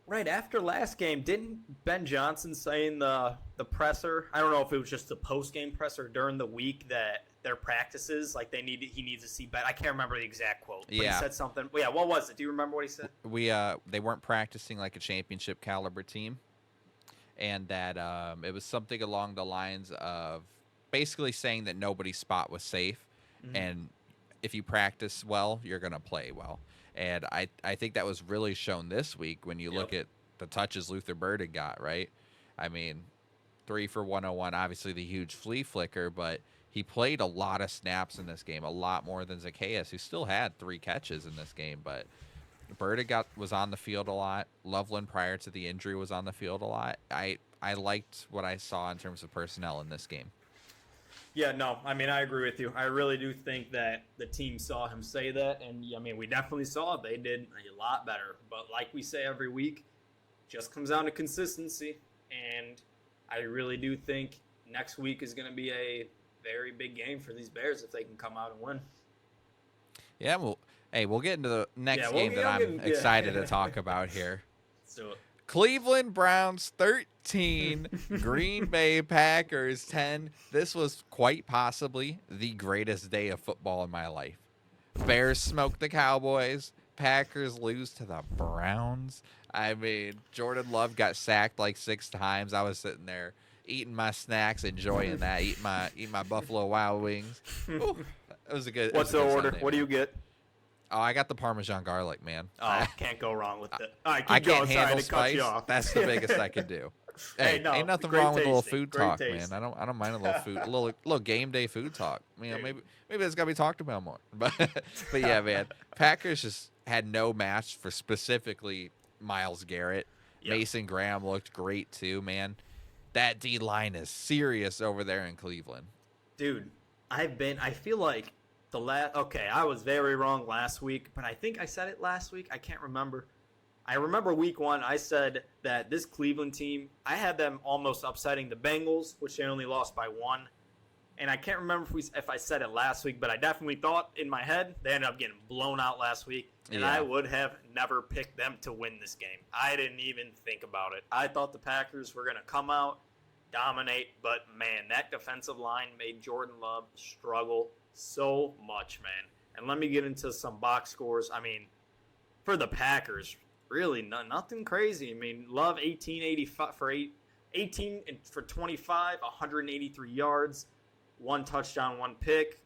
B: right after last game, didn't Ben Johnson say in the presser, I don't know if it was just the post-game presser during the week, that their practices, he needs to see better. I can't remember the exact quote. But
A: yeah.
B: He said something. Yeah, what was it? Do you remember what he said?
A: They weren't practicing like a championship caliber team. And that it was something along the lines of basically saying that nobody's spot was safe. Mm-hmm. And if you practice well, you're going to play well. And I think that was really shown this week when you look at the touches Luther Burden got, right? I mean, 3 for 101, obviously the huge flea flicker, but he played a lot of snaps in this game, a lot more than Zacchaeus, who still had 3 catches in this game. But Burden was on the field a lot. Loveland, prior to the injury, was on the field a lot. I liked what I saw in terms of personnel in this game.
B: Yeah, no, I mean, I agree with you. I really do think that the team saw him say that, and I mean, we definitely saw it. They did a lot better. But like we say every week, just comes down to consistency, and I really do think next week is going to be a very big game for these Bears if they can come out and win.
A: Yeah, well, hey, we'll get into the next game that I'm excited to talk about here.
B: So
A: Cleveland Browns 13, Green Bay Packers 10. This was quite possibly the greatest day of football in my life. Bears smoke the Cowboys. Packers lose to the Browns. I mean, Jordan Love got sacked 6 times. I was sitting there eating my snacks, enjoying that, eating my Buffalo Wild Wings. Ooh, it was a good.
B: What's the order?
A: Sunday,
B: what do you get?
A: Oh, I got the Parmesan garlic, man.
B: Oh, can't go wrong with it. All right,
A: I can't
B: going.
A: handle
B: Sorry
A: spice.
B: To cut you off.
A: That's the biggest I can do. Hey,
B: no,
A: ain't nothing
B: great
A: wrong with a little
B: tasting,
A: food
B: great
A: talk,
B: taste.
A: man. I don't mind a little food, a little game day food talk. Maybe it's got to be talked about more. But yeah, man, Packers just had no match for specifically Myles Garrett. Yep. Mason Graham looked great too, man. That D line is serious over there in Cleveland.
B: Dude, I feel like I was very wrong last week, but I think I said it last week. I can't remember. I remember week 1, I said that this Cleveland team, I had them almost upsetting the Bengals, which they only lost by 1. And I can't remember if I said it last week, but I definitely thought in my head they ended up getting blown out last week. And I would have never picked them to win this game. I didn't even think about it. I thought the Packers were going to come out, dominate, but man, that defensive line made Jordan Love struggle so much, man. And let me get into some box scores. I mean, for the Packers, really nothing crazy. I mean, Love 18 for 25, 183 yards, 1 touchdown, 1 pick,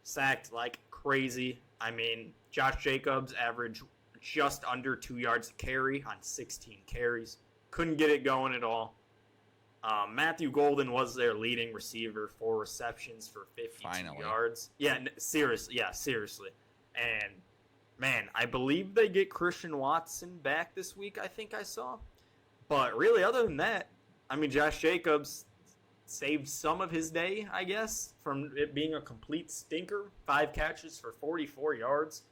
B: sacked like crazy. I mean, Josh Jacobs averaged just under 2 yards a carry on 16 carries. Couldn't get it going at all. Matthew Golden was their leading receiver, 4 receptions for 52 yards. Yeah, seriously. And, man, I believe they get Christian Watson back this week, I think I saw. But really, other than that, I mean, Josh Jacobs saved some of his day, I guess, from it being a complete stinker. 5 catches for 44 yards.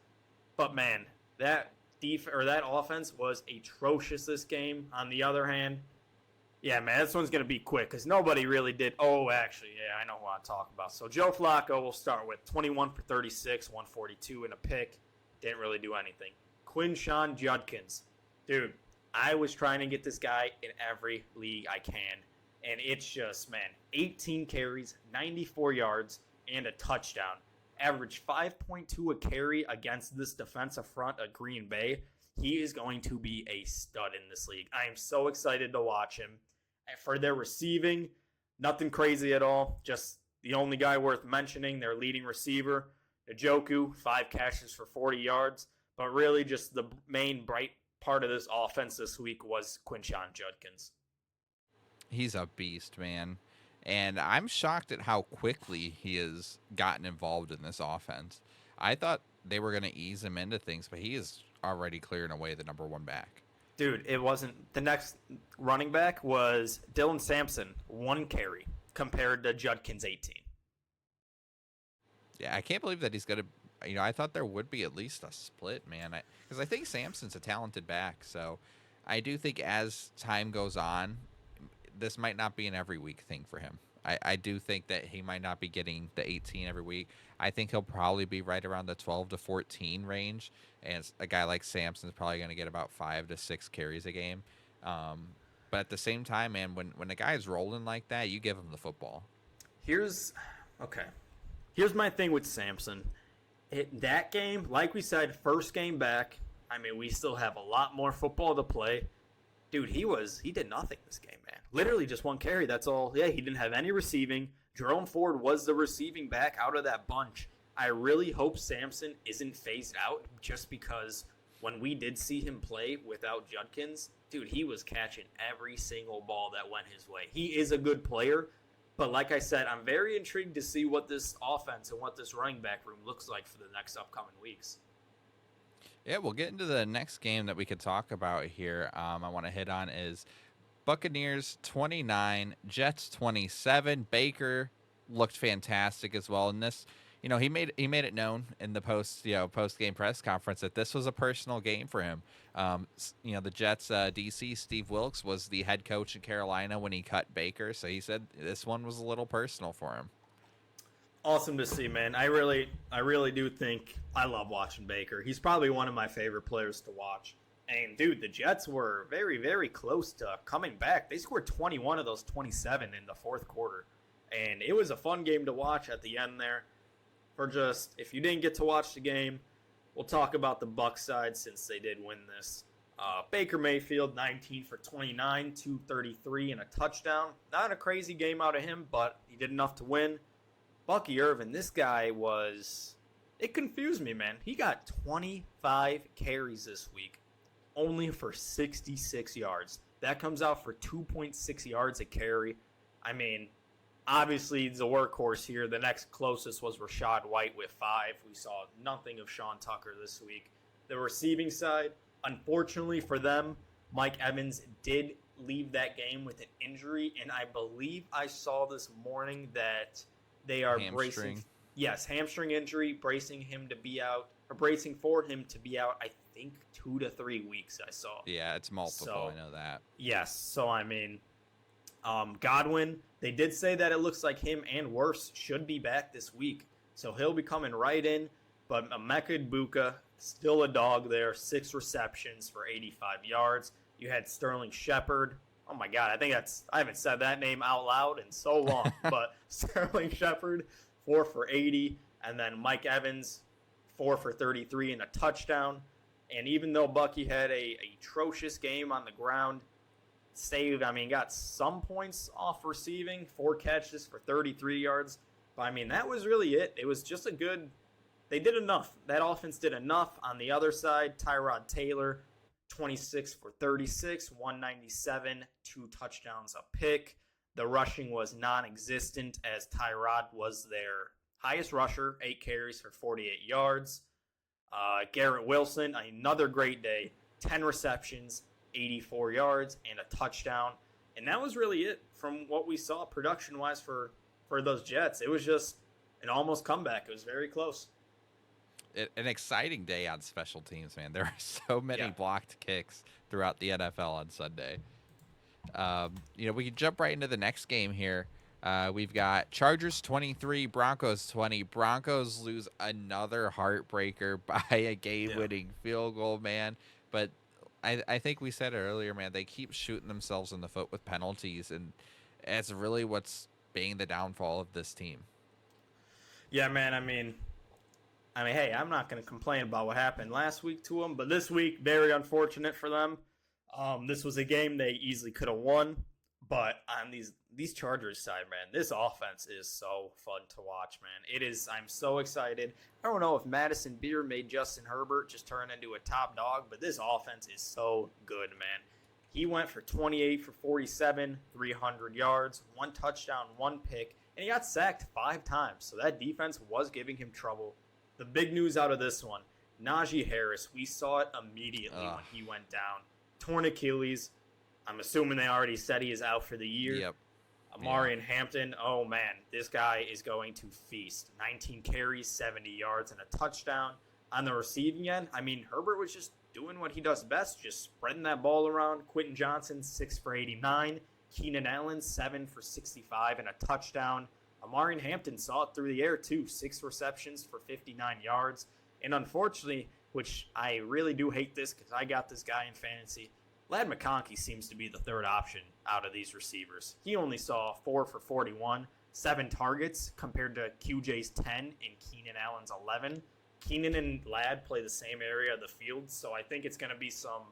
B: But, man, that offense was atrocious this game. On the other hand, Yeah, man, this one's going to be quick because nobody really did. Oh, actually, yeah, I know who I'm talking about. So Joe Flacco will start with 21 for 36, 142 and a pick. Didn't really do anything. Quinshawn Judkins. Dude, I was trying to get this guy in every league I can. And it's just, man, 18 carries, 94 yards, and a touchdown. Averaged 5.2 a carry against this defensive front of Green Bay. He is going to be a stud in this league. I am so excited to watch him. For their receiving, nothing crazy at all. Just the only guy worth mentioning, their leading receiver, Njoku, 5 catches for 40 yards. But really just the main bright part of this offense this week was Quinshawn Judkins.
A: He's a beast, man. And I'm shocked at how quickly he has gotten involved in this offense. I thought they were going to ease him into things, but he is already clearing away the number one back.
B: Dude, it wasn't. The next running back was Dylan Sampson, 1 carry, compared to Judkins' 18.
A: Yeah, I can't believe that he's going to, I thought there would be at least a split, man. Because I think Sampson's a talented back. So I do think as time goes on, this might not be an every week thing for him. I do think that he might not be getting the 18 every week. I think he'll probably be right around the 12 to 14 range. And a guy like Sampson's probably going to get about 5 to 6 carries a game. But at the same time, man, when a guy's rolling like that, you give him the football.
B: Here's my thing with Sampson. That game, like we said, first game back. I mean, we still have a lot more football to play. Dude, he did nothing this game, man. Literally just 1 carry, that's all. Yeah, he didn't have any receiving. Jerome Ford was the receiving back out of that bunch. I really hope Sampson isn't phased out just because when we did see him play without Judkins, dude, he was catching every single ball that went his way. He is a good player, but like I said, I'm very intrigued to see what this offense and what this running back room looks like for the next upcoming weeks.
A: Yeah, we'll get into the next game that we could talk about here. I want to hit on is Buccaneers 29, Jets 27. Baker looked fantastic as well in this. He made it known in the post game press conference that this was a personal game for him. The Jets DC Steve Wilkes was the head coach in Carolina when he cut Baker, so he said this one was a little personal for him.
B: Awesome to see, man. I really do think I love watching Baker. He's probably one of my favorite players to watch. And, dude, the Jets were very, very close to coming back. They scored 21 of those 27 in the fourth quarter. And it was a fun game to watch at the end there. If you didn't get to watch the game, we'll talk about the Bucs side since they did win this. Baker Mayfield, 19 for 29, 233 and a touchdown. Not a crazy game out of him, but he did enough to win. Bucky Irvin, this guy it confused me, man. He got 25 carries this week, only for 66 yards. That comes out for 2.6 yards a carry. I mean, obviously, he's a workhorse here. The next closest was Rachaad White with 5. We saw nothing of Sean Tucker this week. The receiving side, unfortunately for them, Mike Evans did leave that game with an injury, and I believe I saw this morning that they are
A: hamstring.
B: Hamstring injury, bracing for him to be out, I think 2 to 3 weeks I saw.
A: Yeah, it's multiple, I know that.
B: Yes, so I mean, Godwin, they did say that it looks like him and Wirfs should be back this week. So he'll be coming right in, but Emeka Egbuka, still a dog there, 6 receptions for 85 yards. You had Sterling Shepard. Oh my God, I haven't said that name out loud in so long, but Sterling Shepard, 4 for 80, and then Mike Evans, 4 for 33 and a touchdown. And even though Bucky had a atrocious game on the ground, got some points off receiving, 4 catches for 33 yards. But that was really it. It was just they did enough. That offense did enough. On the other side, Tyrod Taylor, 26 for 36, 197, 2 touchdowns a pick. The rushing was non-existent as Tyrod was their highest rusher, 8 carries for 48 yards. Garrett Wilson, another great day, 10 receptions, 84 yards, and a touchdown. And that was really it from what we saw production-wise for those Jets. It was just an almost comeback. It was very close.
A: An exciting day on special teams, man. There are so many blocked kicks throughout the NFL on Sunday. We can jump right into the next game here. We've got Chargers 23, Broncos 20. Broncos lose another heartbreaker by a game-winning field goal, man. But I think we said it earlier, man. They keep shooting themselves in the foot with penalties, and it's really what's being the downfall of this team.
B: Yeah, man. I mean, hey, I'm not going to complain about what happened last week to them, but this week, very unfortunate for them. This was a game they easily could have won, but on these Chargers side, man, this offense is so fun to watch, man. It is. I'm so excited. I don't know if Madison Beer made Justin Herbert just turn into a top dog, but this offense is so good, man. He went for 28 for 47, 300 yards, 1 touchdown, 1 pick, and he got sacked 5 times. So that defense was giving him trouble. The big news out of this one, Najee Harris, we saw it immediately when he went down. Torn Achilles. I'm assuming they already said he is out for the year.
A: Yep.
B: Amari and Hampton, oh man, this guy is going to feast. 19 carries, 70 yards, and a touchdown. On the receiving end, I mean, Herbert was just doing what he does best, just spreading that ball around. Quentin Johnson, 6 for 89. Keenan Allen, 7 for 65 and a touchdown. Amari and Hampton saw it through the air too, 6 receptions for 59 yards. And unfortunately, which I really do hate this because I got this guy in fantasy, Ladd McConkey seems to be the third option out of these receivers. He only saw 4 for 41, 7 targets compared to QJ's 10 and Keenan Allen's 11. Keenan and Ladd play the same area of the field, so I think it's going to be some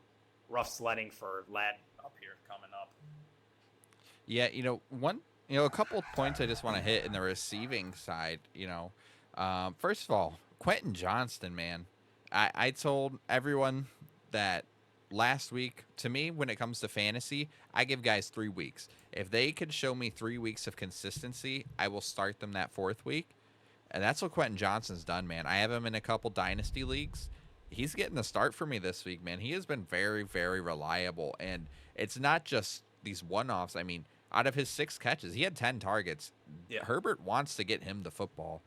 B: rough sledding for Ladd up here coming up.
A: Yeah, a couple of points I just want to hit in the receiving side. First of all, Quentin Johnston, man. I told everyone that last week, to me, when it comes to fantasy, I give guys 3 weeks. If they could show me 3 weeks of consistency, I will start them that 4th week. And that's what Quentin Johnston's done, man. I have him in a couple dynasty leagues. He's getting the start for me this week, man. He has been very, very reliable. And it's not just these one-offs. I mean, out of his 6 catches, he had 10 targets.
B: Yeah.
A: Herbert wants to get him the football.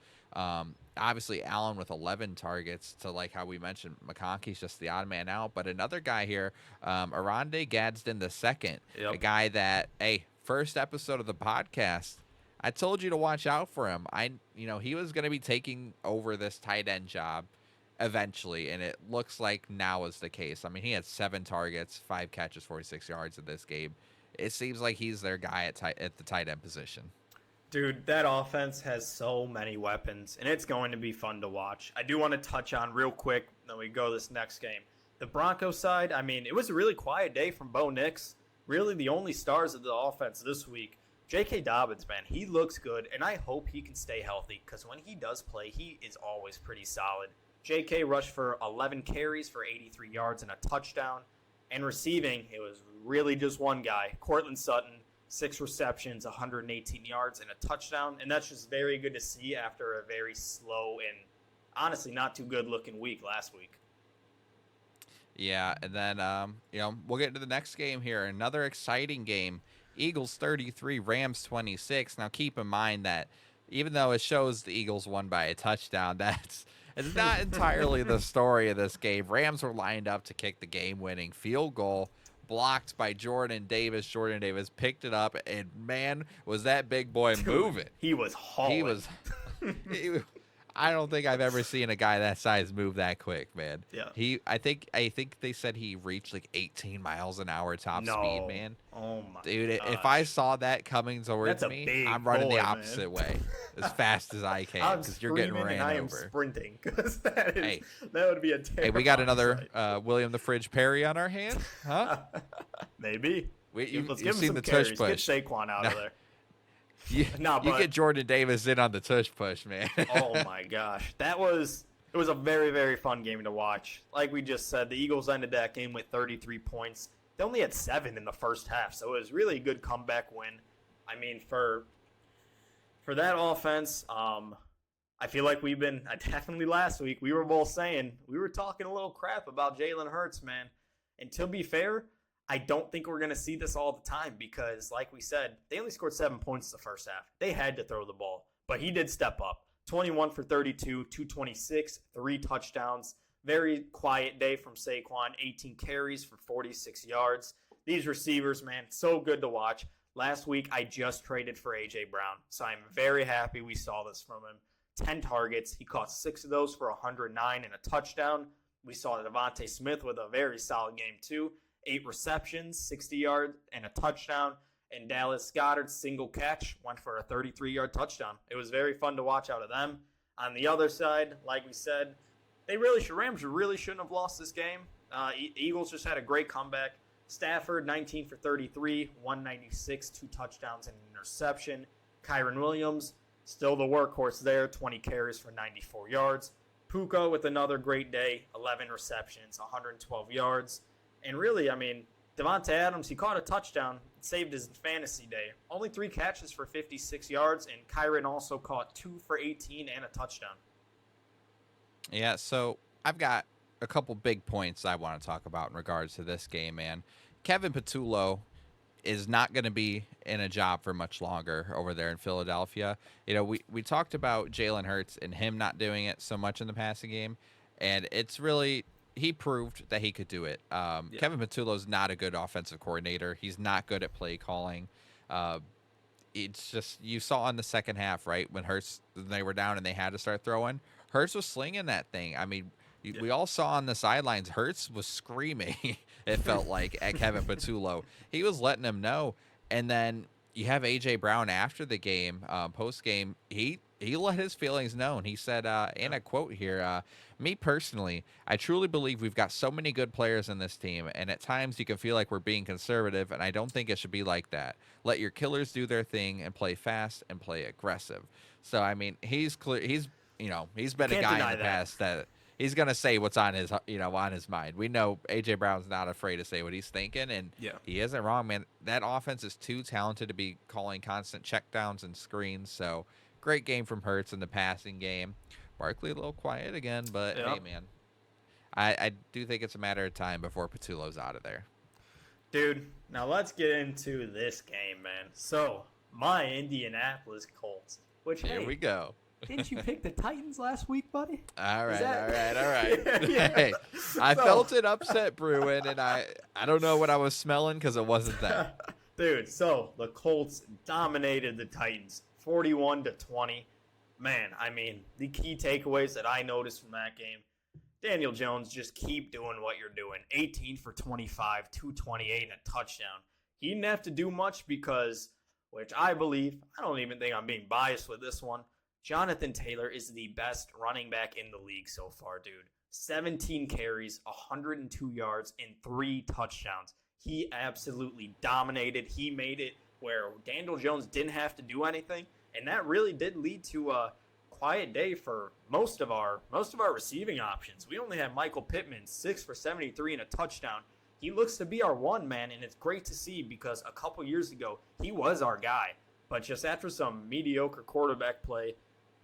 A: Obviously, Allen with 11 targets to, like how we mentioned, McConkey's just the odd man out. But another guy here, Arande Gadsden II, a guy that, first episode of the podcast, I told you to watch out for him. He was going to be taking over this tight end job eventually, and it looks like now is the case. I mean, he had 7 targets, 5 catches, 46 yards in this game. It seems like he's their guy at the tight end position.
B: Dude, that offense has so many weapons, and it's going to be fun to watch. I do want to touch on real quick, then we go this next game. The Broncos side, I mean, it was a really quiet day from Bo Nix. Really the only stars of the offense this week. J.K. Dobbins, man, he looks good, and I hope he can stay healthy because when he does play, he is always pretty solid. J.K. rushed for 11 carries for 83 yards and a touchdown. And receiving, it was really just one guy, Cortland Sutton, 6 receptions, 118 yards, and a touchdown. And that's just very good to see after a very slow and honestly not too good-looking week last week.
A: Yeah, and then, we'll get into the next game here. Another exciting game. Eagles 33, Rams 26. Now, keep in mind that even though it shows the Eagles won by a touchdown, it's not entirely the story of this game. Rams were lined up to kick the game-winning field goal, blocked by Jordan Davis. Jordan Davis picked it up, and, man, was that big boy moving.
B: He was hauling.
A: I don't think I've ever seen a guy that size move that quick, man.
B: Yeah.
A: I think they said he reached like 18 miles an hour top speed, man.
B: Oh my
A: dude!
B: gosh.
A: If I saw that coming towards me, I'm running the opposite way as fast as I can because you're getting ran
B: I am
A: over.
B: Sprinting because that would be a terrible.
A: Hey, we got another William the Fridge Perry on our hands, huh?
B: Maybe.
A: You've
B: give him
A: seen
B: some
A: the
B: carries.
A: tush push.
B: Get Saquon out of there.
A: You get Jordan Davis in on the tush push, man.
B: Oh my gosh, it was a very, very fun game to watch. Like we just said, the Eagles ended that game with 33 points. They only had 7 in the first half, so it was really a good comeback win. I mean, for that offense, I feel like definitely last week we were both saying we were talking a little crap about Jalen Hurts, man. And to be fair, I don't think we're going to see this all the time because, like we said, they only scored 7 points the first half. They had to throw the ball, but he did step up. 21 for 32, 226, 3 touchdowns. Very quiet day from Saquon, 18 carries for 46 yards. These receivers, man, so good to watch. Last week, I just traded for A.J. Brown, so I'm very happy we saw this from him. 10 targets. He caught 6 of those for 109 and a touchdown. We saw Devontae Smith with a very solid game, too. 8 receptions, 60 yards, and a touchdown. And Dallas Goedert's single catch went for a 33-yard touchdown. It was very fun to watch out of them. On the other side, like we said, Rams really shouldn't have lost this game. Eagles just had a great comeback. Stafford, 19 for 33, 196, 2 touchdowns and an interception. Kyron Williams, still the workhorse there, 20 carries for 94 yards. Puka with another great day, 11 receptions, 112 yards. And really, I mean, Devontae Adams, he caught a touchdown, saved his fantasy day. Only 3 catches for 56 yards, and Kyron also caught 2 for 18 and a touchdown.
A: Yeah, so I've got a couple big points I want to talk about in regards to this game, man. Kevin Patullo is not going to be in a job for much longer over there in Philadelphia. You know, we talked about Jalen Hurts and him not doing it so much in the passing game, and it's really he proved that he could do it. Kevin Patullo's not a good offensive coordinator. He's not good at play calling. It's just you saw in the second half, right, when they were down and they had to start throwing. Hurts was slinging that thing. I mean, we all saw on the sidelines, Hurts was screaming, it felt like, at Kevin Patullo. He was letting him know. And then you have A.J. Brown after the game, post-game, he let his feelings known. He said, and I quote here, me personally, I truly believe we've got so many good players in this team, and at times you can feel like we're being conservative, and I don't think it should be like that. Let your killers do their thing and play fast and play aggressive. So, I mean, he's clear. He's been a guy in the past that he's going to say what's on his, on his mind. We know A.J. Brown's not afraid to say what he's thinking, and he isn't wrong, man. That offense is too talented to be calling constant checkdowns and screens, so great game from Hurts in the passing game. Barkley a little quiet again, but hey, man, I do think it's a matter of time before Patullo's out of there.
B: Dude, now let's get into this game, man. So, my Indianapolis Colts, which,
A: Here we go.
B: Didn't you pick the Titans last week, buddy?
A: All right. Hey, I felt an upset brewing, and I don't know what I was smelling because it wasn't that.
B: Dude, so the Colts dominated the Titans 41-20. Man, I mean, the key takeaways that I noticed from that game, Daniel Jones, just keep doing what you're doing. 18 for 25, 228, and a touchdown. He didn't have to do much because, which I believe, I don't even think I'm being biased with this one, Jonathan Taylor is the best running back in the league so far, dude. 17 carries, 102 yards, and 3 touchdowns. He absolutely dominated. He made it where Daniel Jones didn't have to do anything, and that really did lead to a quiet day for most of our receiving options. We only had Michael Pittman, 6 for 73 and a touchdown. He looks to be our one, man, and it's great to see because a couple years ago, he was our guy. But just after some mediocre quarterback play,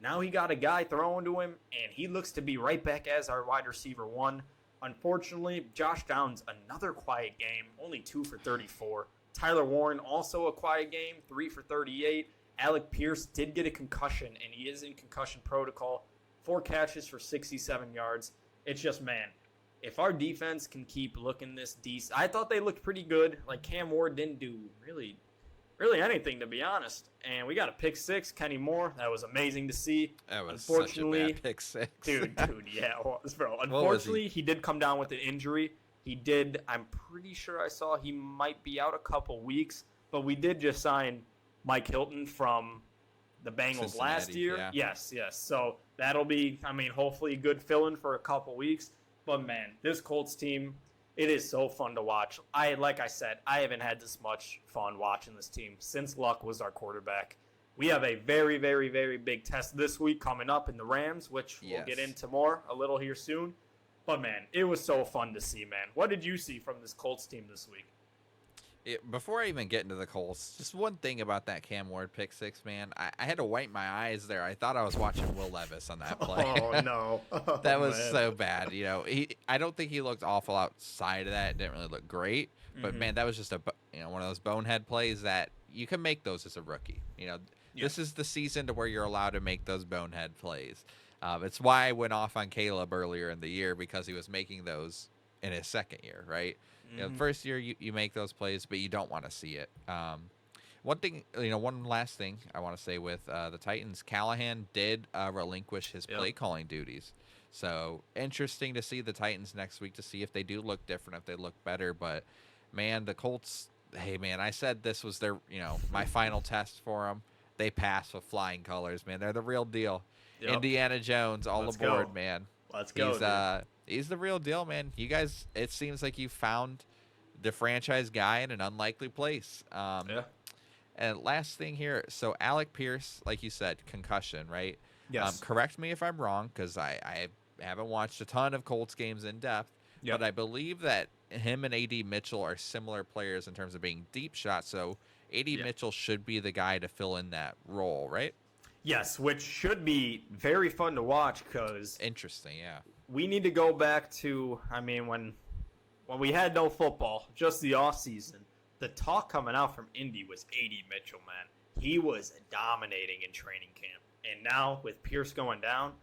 B: now he got a guy throwing to him, and he looks to be right back as our wide receiver 1. Unfortunately, Josh Downs, another quiet game, only 2 for 34. Tyler Warren, also a quiet game, 3 for 38. Alec Pierce did get a concussion, and he is in concussion protocol. 4 catches for 67 yards. It's just, man, if our defense can keep looking this decent. I thought they looked pretty good. Like, Cam Ward didn't do really anything, to be honest. And we got a pick 6, Kenny Moore. That was amazing to see.
A: That was such a bad pick 6.
B: Dude, yeah, it was, bro. Unfortunately, he did come down with an injury. He did, I'm pretty sure I saw he might be out a couple weeks. But we did just sign Mike Hilton from the Bengals
A: Cincinnati,
B: last year.
A: yeah.
B: Yes. So that'll be, hopefully a good fill-in for a couple weeks. But, man, this Colts team, it is so fun to watch. Like I said, I haven't had this much fun watching this team since Luck was our quarterback. We have a very, very, very big test this week coming up in the Rams, which we'll get into more a little here soon. But, man, it was so fun to see, man. What did you see from this Colts team this week?
A: Before I even get into the Colts, just one thing about that Cam Ward pick 6, man. I had to wipe my eyes there. I thought I was watching Will Levis on that play.
B: Oh, no.
A: That was so bad. I don't think he looked awful outside of that. It didn't really look great. But, man, that was just one of those bonehead plays that you can make those as a rookie. This is the season to where you're allowed to make those bonehead plays. It's why I went off on Caleb earlier in the year because he was making those in his second year, right? You know, the first year you make those plays, but you don't want to see it. One thing, one last thing I want to say with the Titans, Callahan did relinquish his play calling duties. So interesting to see the Titans next week to see if they do look different, if they look better. But man, the Colts, hey man, I said this was their, my final test for them. They passed with flying colors, man. They're the real deal. Yep. Indiana Jones, all Let's aboard, go. Man.
B: Let's go.
A: He's the real deal, man. You guys, it seems like you found the franchise guy in an unlikely place. And last thing here, so Alec Pierce, like you said, concussion, right?
B: Yes.
A: Correct me if I'm wrong, because I haven't watched a ton of Colts games in depth, but I believe that him and A.D. Mitchell are similar players in terms of being deep shots, so A.D. Mitchell should be the guy to fill in that role, right?
B: Yes, which should be very fun to watch because...
A: Interesting, yeah.
B: We need to go back to, when we had no football, just the offseason, the talk coming out from Indy was A.D. Mitchell, man. He was dominating in training camp. And now, with Pierce going down,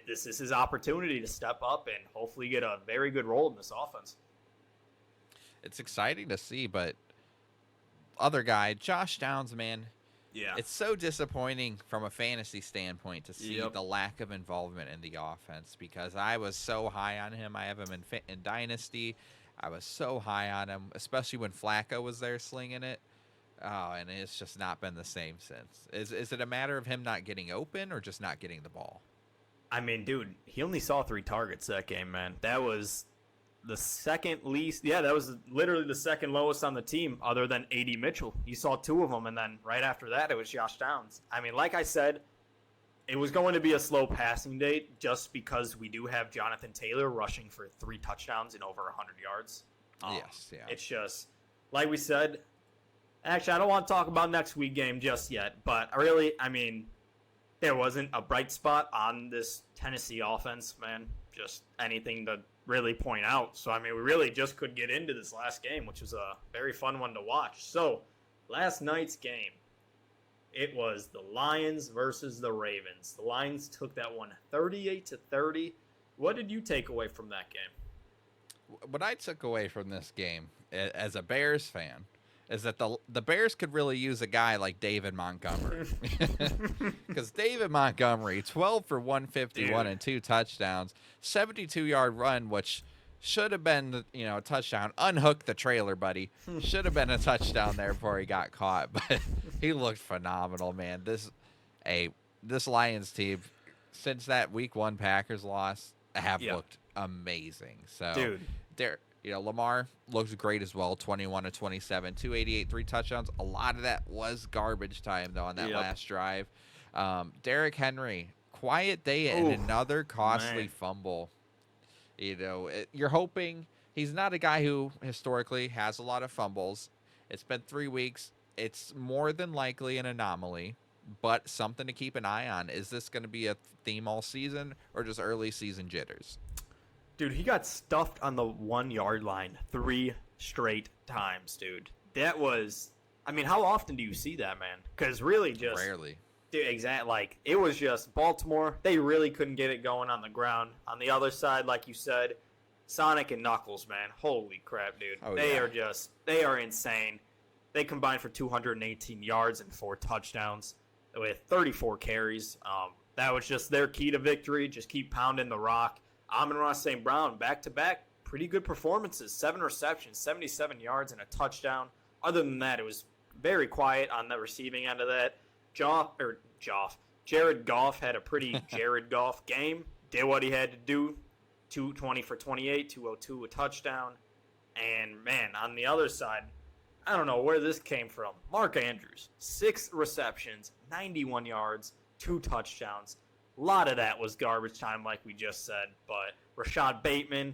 B: this is his opportunity to step up and hopefully get a very good role in this offense.
A: It's exciting to see, but other guy, Josh Downs, man.
B: Yeah.
A: It's so disappointing from a fantasy standpoint to see the lack of involvement in the offense because I was so high on him. I have him in Dynasty. I was so high on him, especially when Flacco was there slinging it. Oh, and it's just not been the same since. Is it a matter of him not getting open or just not getting the ball?
B: Dude, he only saw 3 targets that game, man. That was the second least. Yeah, that was literally the second lowest on the team other than A.D. Mitchell. He saw 2 of them, and then right after that, it was Josh Downs. Like I said, it was going to be a slow passing day just because we do have Jonathan Taylor rushing for 3 touchdowns and over 100 yards.
A: Yes, yeah.
B: It's just, like we said, actually, I don't want to talk about next week game just yet, but really, there wasn't a bright spot on this Tennessee offense, man. Just anything to really point out. So, we really just could get into this last game, which was a very fun one to watch. So, last night's game, it was the Lions versus the Ravens. The Lions took that one 38-30. What did you take away from that game?
A: What I took away from this game as a Bears fan is that the Bears could really use a guy like David Montgomery. Because David Montgomery, 12 for 151 and 2 touchdowns, 72-yard run, which should have been, a touchdown. Unhook the trailer, buddy. Should have been a touchdown there before he got caught. But he looked phenomenal, man. This Lions team, since that Week 1 Packers loss, have looked amazing. So, dude, Lamar looked great as well, 21-27, 288, 3 touchdowns. A lot of that was garbage time, though, on that last drive. Derrick Henry, quiet day and another costly fumble. You're hoping he's not a guy who historically has a lot of fumbles. It's been 3 weeks. It's more than likely an anomaly, but something to keep an eye on. Is this going to be a theme all season or just early season jitters?
B: Dude, he got stuffed on the 1-yard line 3 straight times, dude. That was, how often do you see that, man? Because really just...
A: Rarely.
B: Dude, exactly. It was just Baltimore. They really couldn't get it going on the ground. On the other side, like you said, Sonic and Knuckles, man. Holy crap, dude. They are insane. They combined for 218 yards and 4 touchdowns with 34 carries. That was just their key to victory. Just keep pounding the rock. Amon-Ra St. Brown, back-to-back, pretty good performances. 7 receptions, 77 yards, and a touchdown. Other than that, it was very quiet on the receiving end of that. Jared Goff had a pretty Jared Goff game. Did what he had to do. 220 for 28, 202, a touchdown. And, man, on the other side, I don't know where this came from. Mark Andrews, 6 receptions, 91 yards, 2 touchdowns. A lot of that was garbage time, like we just said. But Rashad Bateman,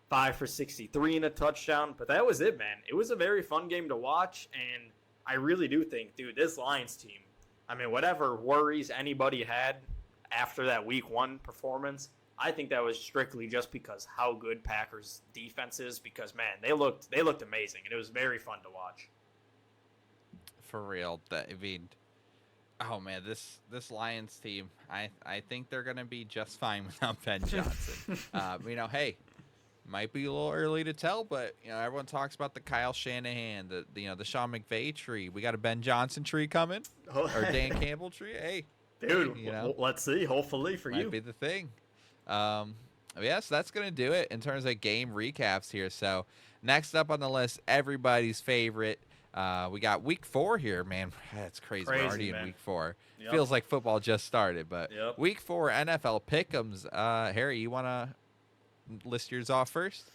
B: 5 for 63 and a touchdown. But that was it, man. It was a very fun game to watch. And I really do think, dude, this Lions team, whatever worries anybody had after that Week 1 performance, I think that was strictly just because how good Packers defense is. Because, man, they looked amazing. And it was very fun to watch.
A: For real. Oh, man, this Lions team, I think they're going to be just fine without Ben Johnson. Hey, Might be a little early to tell, but everyone talks about the Kyle Shanahan, the Sean McVay tree. We got a Ben Johnson tree coming, or Dan Campbell tree. Hey,
B: Dude,
A: hey,
B: let's see. Hopefully for
A: might
B: you.
A: be the thing. Yes, that's gonna do it in terms of game recaps here. So next up on the list, everybody's favorite. We got week 4 here, man. That's crazy. We're already
B: man.
A: in week 4.
B: Yep.
A: Feels like football just started, but
B: Yep.
A: week 4 NFL Pick Ems. Harry, you wanna list yours off first?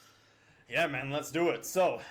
B: Yeah, man, let's do it. So,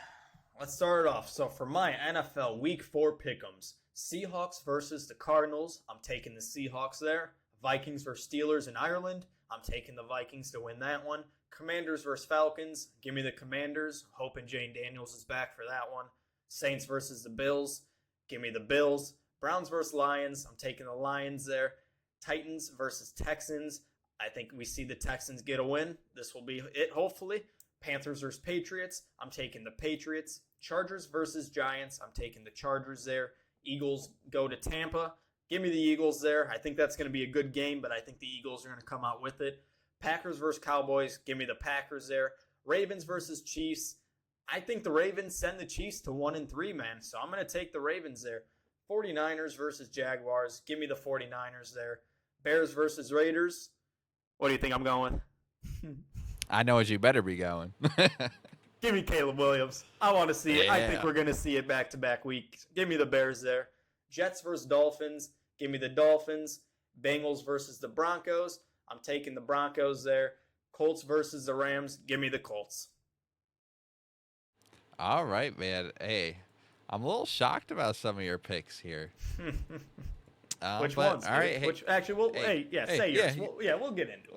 B: let's start it off. So, for my NFL Week 4 pick'ems, Seahawks versus the Cardinals. I'm taking the Seahawks there. Vikings versus Steelers in Ireland. I'm taking the Vikings to win that one. Commanders versus Falcons. Give me the Commanders. Hoping Jane Daniels is back for that one. Saints versus the Bills. Give me the Bills. Browns versus Lions. I'm taking the Lions there. Titans versus Texans. I think we see the Texans get a win. This will be it, hopefully. Panthers versus Patriots. I'm taking the Patriots. Chargers versus Giants. I'm taking the Chargers there. Eagles go to Tampa. Give me the Eagles there. I think that's going to be a good game, but I think the Eagles are going to come out with it. Packers versus Cowboys. Give me the Packers there. Ravens versus Chiefs. I think the Ravens send the Chiefs to 1-3, man. So I'm going to take the Ravens there. 49ers versus Jaguars. Give me the 49ers there. Bears versus Raiders. What do you think I'm going?
A: I know as you better be going.
B: Give me Caleb Williams. I want to see it. I
A: Yeah.
B: think we're going to see it back-to-back weeks. Give me the Bears there. Jets versus Dolphins. Give me the Dolphins. Bengals versus the Broncos. I'm taking the Broncos there. Colts versus the Rams. Give me the Colts.
A: All right, man. Hey, I'm a little shocked about some of your picks here.
B: Which
A: but,
B: ones?
A: All right.
B: Which actually, say yours. We'll get into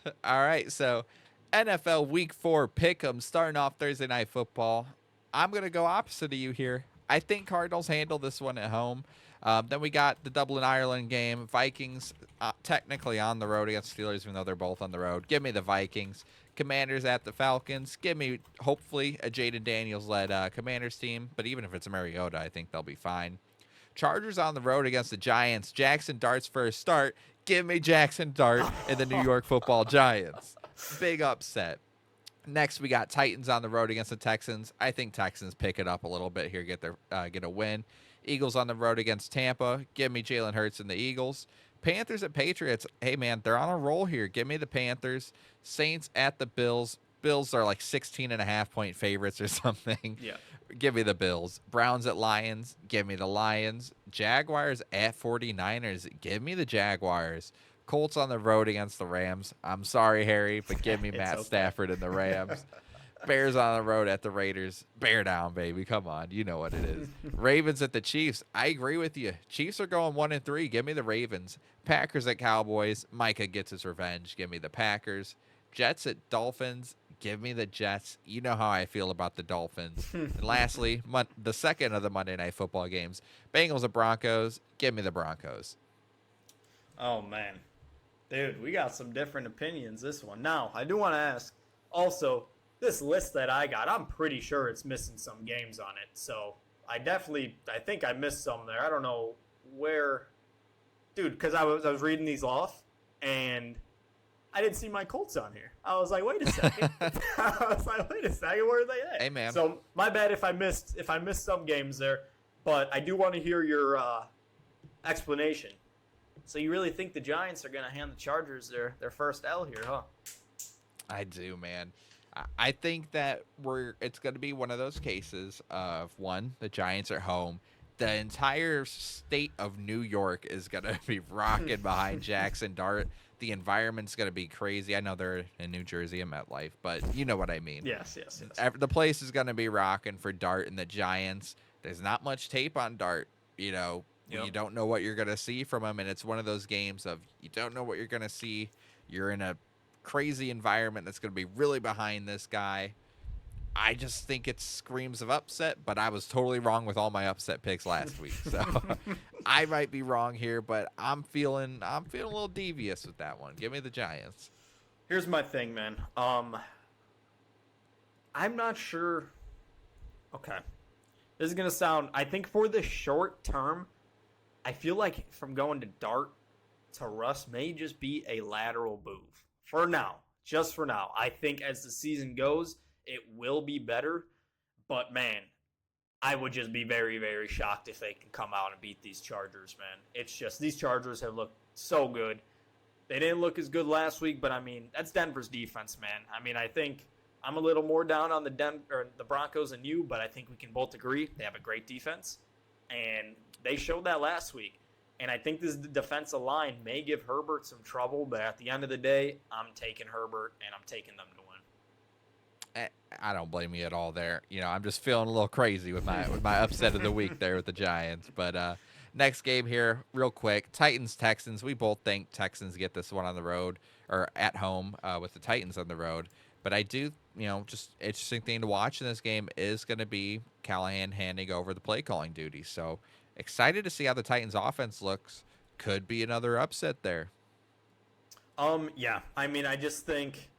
B: it.
A: All right. So, NFL Week 4 Pick'em starting off Thursday Night Football. I'm gonna go opposite of you here. I think Cardinals handle this one at home. Then we got the Dublin, Ireland game. Vikings technically on the road against Steelers, even though they're both on the road. Give me the Vikings. Commanders at the Falcons. Give me, hopefully, a Jaden Daniels-led Commanders team. But even if it's a Mariota, I think they'll be fine. Chargers on the road against the Giants. Jackson Dart's first start. Give me Jackson Dart and the New York Football Giants. Big upset. Next, we got Titans on the road against the Texans. I think Texans pick it up a little bit here, get a win. Eagles on the road against Tampa. Give me Jalen Hurts and the Eagles. Panthers at Patriots. Hey, man, they're on a roll here. Give me the Panthers. Saints at the Bills. Bills are like 16.5-point favorites or something.
B: Yeah.
A: Give me the Bills. Browns at Lions. Give me the Lions. Jaguars at 49ers. Give me the Jaguars. Colts on the road against the Rams. I'm sorry, Harry, but give me Matt Stafford and the Rams. Bears on the road at the Raiders. Bear down, baby. Come on. You know what it is. Ravens at the Chiefs. I agree with you. Chiefs are going 1-3. Give me the Ravens. Packers at Cowboys. Micah gets his revenge. Give me the Packers. Jets at Dolphins. Give me the Jets. You know how I feel about the Dolphins. And lastly, the second of the Monday Night Football games. Bengals at Broncos. Give me the Broncos.
B: Oh, man. Dude, we got some different opinions this one. Now, I do want to ask, also, this list that I got, I'm pretty sure it's missing some games on it. So I think I missed some there. I don't know where, dude, because I was reading these off and I didn't see my Colts on here. I was like, wait a second. Where are they at?
A: Hey, man.
B: So my bad if I missed some games there, but I do want to hear your explanation. So you really think the Giants are going to hand the Chargers their first L here, huh?
A: I do, man. I think that it's going to be one of those cases of, one, the Giants are home. The entire state of New York is going to be rocking behind Jackson Dart. The environment's going to be crazy. I know they're in New Jersey at MetLife, but you know what I mean.
B: Yes.
A: The place is going to be rocking for Dart and the Giants. There's not much tape on Dart, you know.
B: Yep.
A: You don't know what you're going to see from him, and it's one of those games of you don't know what you're going to see. You're in a crazy environment that's going to be really behind this guy. I just think it screams of upset, but I was totally wrong with all my upset picks last week. So I might be wrong here, but I'm feeling a little devious with that one. Give me the Giants.
B: Here's my thing, man. I'm not sure. Okay. This is going to sound, I think for the short term, I feel like from going to Dart to Russ may just be a lateral move. For now. just for now. I think as the season goes, it will be better. But, man, I would just be very, very shocked if they can come out and beat these Chargers, man. It's just these Chargers have looked so good. They didn't look as good last week, but, I mean, that's Denver's defense, man. I mean, I think I'm a little more down on the Broncos than you, but I think we can both agree they have a great defense. And they showed that last week. And I think this defensive line may give Herbert some trouble, but at the end of the day, I'm taking Herbert and I'm taking them to win.
A: I don't blame you at all there. I'm just feeling a little crazy with my upset of the week there with the Giants. But next game here, real quick, Titans-Texans. We both think Texans get this one on the road or at home with the Titans on the road. But I do, just interesting thing to watch in this game is going to be Callahan handing over the play calling duty. So excited to see how the Titans offense looks. Could be another upset there.
B: Yeah. I mean, I just think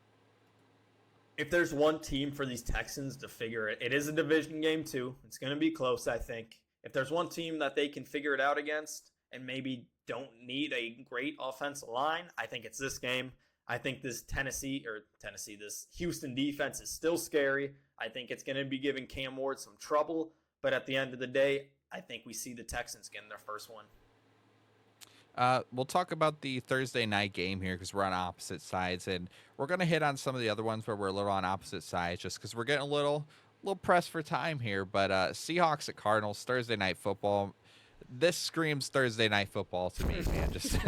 B: if there's one team for these Texans to figure it is a division game too. It's going to be close, I think. If there's one team that they can figure it out against and maybe don't need a great offensive line, I think it's this game. I think this this Houston defense is still scary. I think it's going to be giving Cam Ward some trouble. But at the end of the day, I think we see the Texans getting their first one.
A: We'll talk about the Thursday night game here because we're on opposite sides, and we're going to hit on some of the other ones where we're a little on opposite sides just because we're getting a little pressed for time here. But Seahawks at Cardinals, Thursday night football. This screams Thursday night football to me, man. Just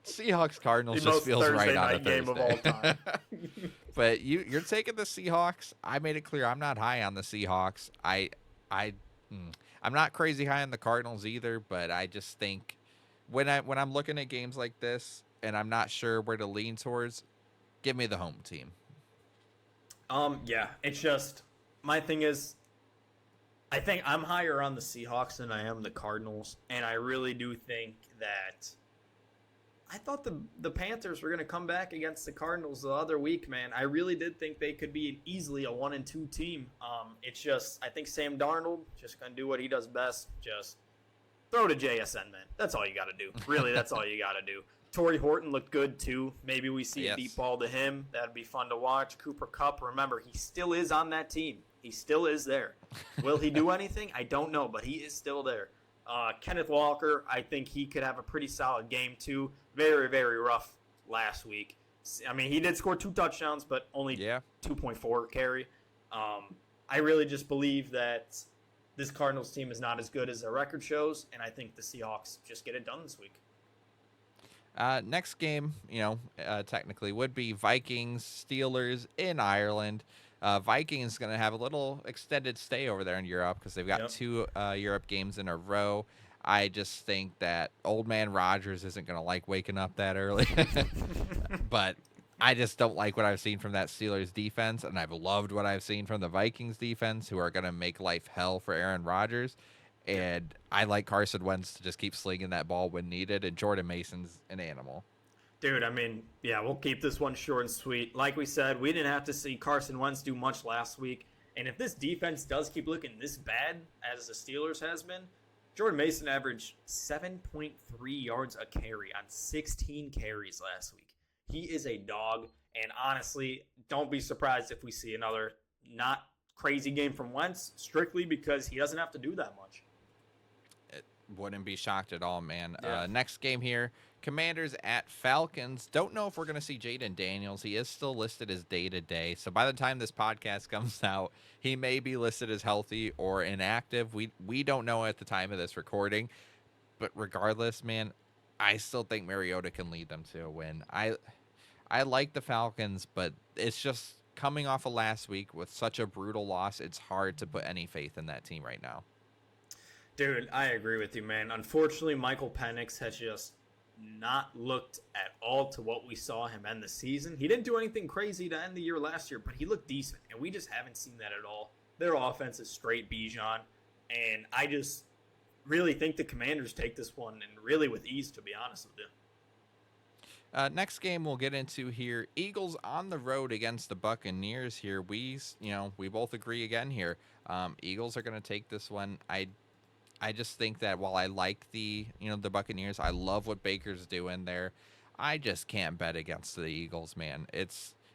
A: Seahawks Cardinals just feels
B: Thursday
A: right on a
B: game
A: Thursday.
B: Of all time.
A: But you're taking the Seahawks. I made it clear I'm not high on the Seahawks. I'm not crazy high on the Cardinals either, but I just think when I'm looking at games like this and I'm not sure where to lean towards, give me the home team.
B: Yeah, it's just my thing is I think I'm higher on the Seahawks than I am the Cardinals, and I really do think that I thought the Panthers were going to come back against the Cardinals the other week, man. I really did think they could be easily a 1-2 team. It's just I think Sam Darnold just going to do what he does best, just throw to JSN, man. That's all you got to do. Really, that's all you got to do. Torrey Horton looked good, too. Maybe we see a deep ball to him. That'd be fun to watch. Cooper Kupp, remember, he still is on that team. He still is there. Will he do anything? I don't know, but he is still there. Kenneth Walker, I think he could have a pretty solid game, too. Very, very rough last week. I mean, he did score 2 touchdowns, but only 2.4 carry. I really just believe that this Cardinals team is not as good as their record shows, and I think the Seahawks just get it done this week.
A: Next game, technically would be Vikings Steelers in Ireland. Vikings going to have a little extended stay over there in Europe because they've got 2 Europe games in a row. I just think that old man Rodgers isn't going to like waking up that early. But I just don't like what I've seen from that Steelers defense, and I've loved what I've seen from the Vikings defense, who are going to make life hell for Aaron Rodgers. And I like Carson Wentz to just keep slinging that ball when needed, and Jordan Mason's an animal.
B: Dude, I mean, yeah, we'll keep this one short and sweet. Like we said, we didn't have to see Carson Wentz do much last week. And if this defense does keep looking this bad as the Steelers has been, Jordan Mason averaged 7.3 yards a carry on 16 carries last week. He is a dog. And honestly, don't be surprised if we see another not crazy game from Wentz, strictly because he doesn't have to do that much.
A: Wouldn't be shocked at all, man. Next game here, Commanders at Falcons. Don't know if we're going to see Jaden Daniels. He is still listed as day-to-day. So by the time this podcast comes out, he may be listed as healthy or inactive. We don't know at the time of this recording. But regardless, man, I still think Mariota can lead them to a win. I like the Falcons, but it's just coming off of last week with such a brutal loss, it's hard to put any faith in that team right now.
B: Dude, I agree with you, man. Unfortunately, Michael Penix has just not looked at all to what we saw him end the season. He didn't do anything crazy to end the year last year, but he looked decent, and we just haven't seen that at all. Their offense is straight Bijan, and I just really think the Commanders take this one, and really with ease, to be honest with you.
A: Next game we'll get into here, Eagles on the road against the Buccaneers here. We both agree again here. Eagles are going to take this one. I just think that while I like the Buccaneers, I love what Baker's doing there. I just can't bet against the Eagles, man.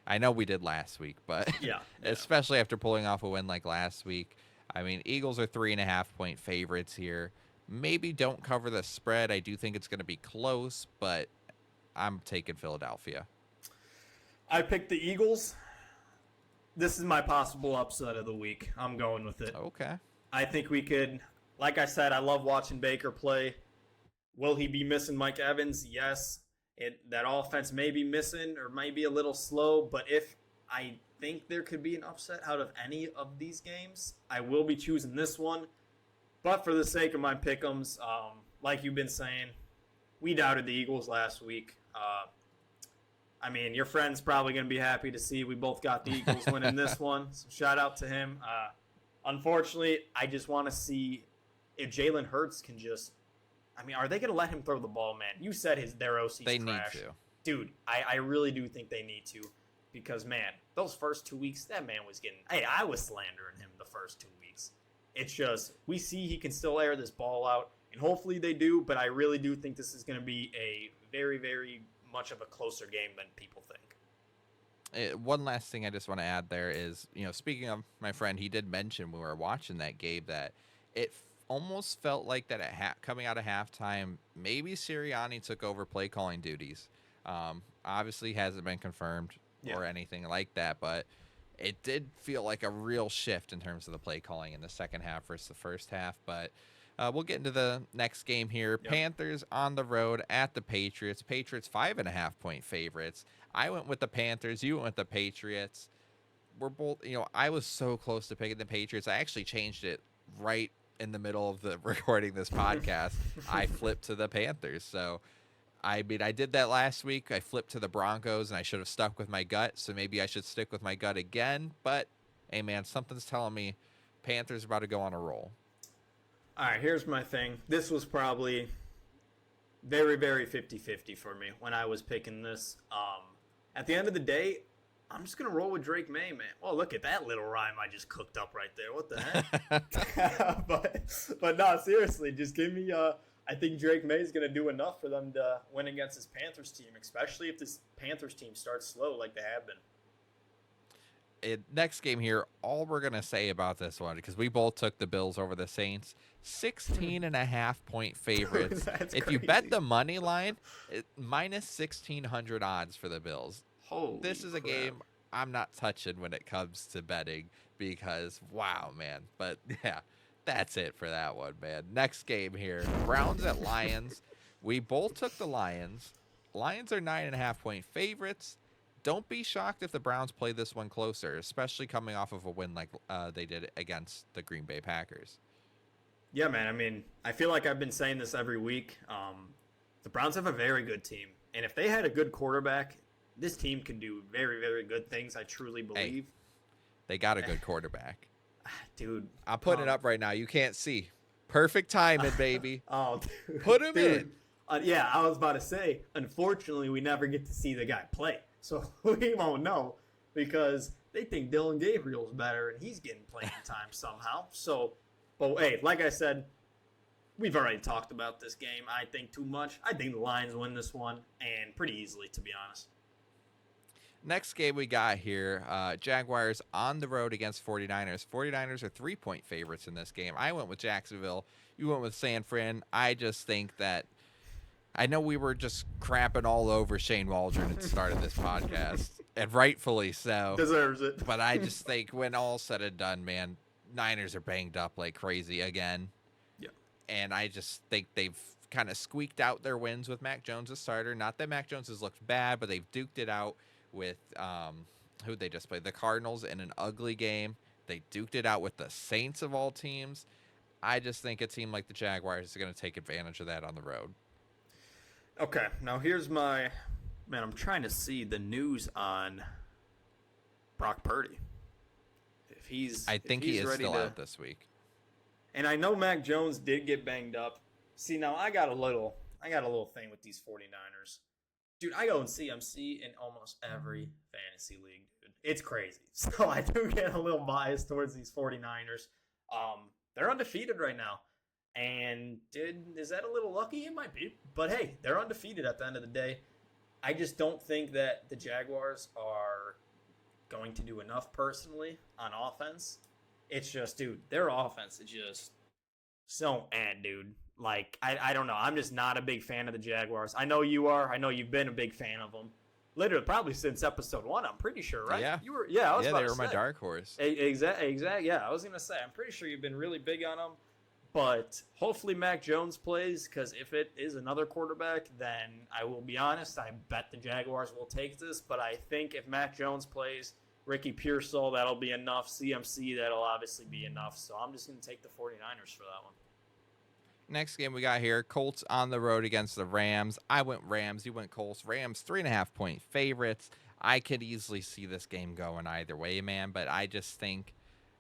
A: I know we did last week, but
B: Yeah.
A: especially after pulling off a win like last week. I mean, Eagles are 3.5-point favorites here. Maybe don't cover the spread. I do think it's going to be close, but I'm taking Philadelphia.
B: I picked the Eagles. This is my possible upset of the week. I'm going with it.
A: Okay.
B: I think we could, like I said, I love watching Baker play. Will he be missing Mike Evans? Yes. That offense may be missing or might be a little slow, but if I think there could be an upset out of any of these games, I will be choosing this one. But for the sake of my pick'ems, like you've been saying, we doubted the Eagles last week. I mean, your friend's probably going to be happy to see we both got the Eagles winning this one. So shout out to him. Unfortunately, I just want to see if Jalen Hurts can just – I mean, are they going to let him throw the ball, man? You said their OC's
A: They
B: trash.
A: need to.
B: Dude, I really do think they need to because, man, those first 2 weeks, that man was getting – hey, I was slandering him the first 2 weeks. It's just we see he can still air this ball out, and hopefully they do, but I really do think this is going to be a very, very much of a closer game than people think.
A: One last thing I just want to add there is, speaking of my friend, he did mention when we were watching that game that it almost felt like that coming out of halftime, maybe Sirianni took over play calling duties. Obviously hasn't been confirmed or anything like that, but it did feel like a real shift in terms of the play calling in the second half versus the first half. But we'll get into the next game here. Yep. Panthers on the road at the Patriots. Patriots 5.5-point favorites. I went with the Panthers. You went with the Patriots. We're both, I was so close to picking the Patriots. I actually changed it right in the middle of the recording this podcast. I flipped to the Panthers. So, I mean, I did that last week. I flipped to the Broncos, and I should have stuck with my gut. So maybe I should stick with my gut again. But, hey, man, something's telling me Panthers are about to go on a roll.
B: All right, here's my thing. This was probably very, very 50-50 for me when I was picking this. At the end of the day, I'm just going to roll with Drake May, man. Well, look at that little rhyme I just cooked up right there. What the heck? but no, seriously, just give me I think Drake May is going to do enough for them to win against this Panthers team, especially if this Panthers team starts slow like they have been.
A: Next game here, all we're going to say about this one, because we both took the Bills over the Saints, 16.5-point favorites. If you bet the money line, minus 1,600 odds for the Bills.
B: Holy
A: this is a
B: crap.
A: game I'm not touching when it comes to betting because, wow, man. But, yeah, that's it for that one, man. Next game here, Browns at Lions. We both took the Lions. Lions are 9.5-point favorites. Don't be shocked if the Browns play this one closer, especially coming off of a win like they did against the Green Bay Packers.
B: Yeah, man. I mean, I feel like I've been saying this every week. The Browns have a very good team. And if they had a good quarterback, this team can do very, very good things, I truly believe.
A: Hey, they got a good quarterback.
B: Dude.
A: I'm putting it up right now. You can't see. Perfect timing, baby.
B: Oh, dude.
A: Put him in.
B: Yeah, I was about to say, unfortunately, we never get to see the guy play. So we won't know because they think Dylan Gabriel's better and he's getting playing time somehow. So, but hey, like I said, we've already talked about this game. I think too much. I think the Lions win this one and pretty easily, to be honest.
A: Next game we got here, Jaguars on the road against 49ers. 49ers are 3-point favorites in this game. I went with Jacksonville. You went with San Fran. I just think that I know we were just crapping all over Shane Waldron at the start of this podcast, and rightfully so.
B: Deserves it.
A: But I just think when all's said and done, man, Niners are banged up like crazy again.
B: Yeah.
A: And I just think they've kind of squeaked out their wins with Mac Jones as starter. Not that Mac Jones has looked bad, but they've duked it out with who they just played, the Cardinals in an ugly game. They duked it out with the Saints of all teams. I just think a team like the Jaguars is going to take advantage of that on the road.
B: Okay, now here's my man. I'm trying to see the news on Brock Purdy.
A: I think he is still out this week.
B: And I know Mac Jones did get banged up. See, now I got a little thing with these 49ers. Dude, I go in CMC in almost every fantasy league, dude. It's crazy. So I do get a little biased towards these 49ers. They're undefeated right now. And is that a little lucky? It might be. But hey, they're undefeated at the end of the day. I just don't think that the Jaguars are going to do enough personally on offense. It's just, dude, their offense is just so dude. Like, I don't know. I'm just not a big fan of the Jaguars. I know you are. I know you've been a big fan of them. Literally, probably since episode 1, I'm pretty sure, right?
A: Yeah.
B: You were, yeah, I was about
A: they
B: to
A: were my
B: say.
A: dark horse.
B: Exactly. Yeah, I was going to say, I'm pretty sure you've been really big on them. But hopefully Mac Jones plays, because if it is another quarterback, then I will be honest, I bet the Jaguars will take this. But I think if Mac Jones plays, Ricky Pearsall, that'll be enough. CMC, that'll obviously be enough. So I'm just going to take the 49ers for that one.
A: Next game we got here, Colts on the road against the Rams. I went Rams, you went Colts. Rams 3.5-point favorites. I could easily see this game going either way, man. But I just think,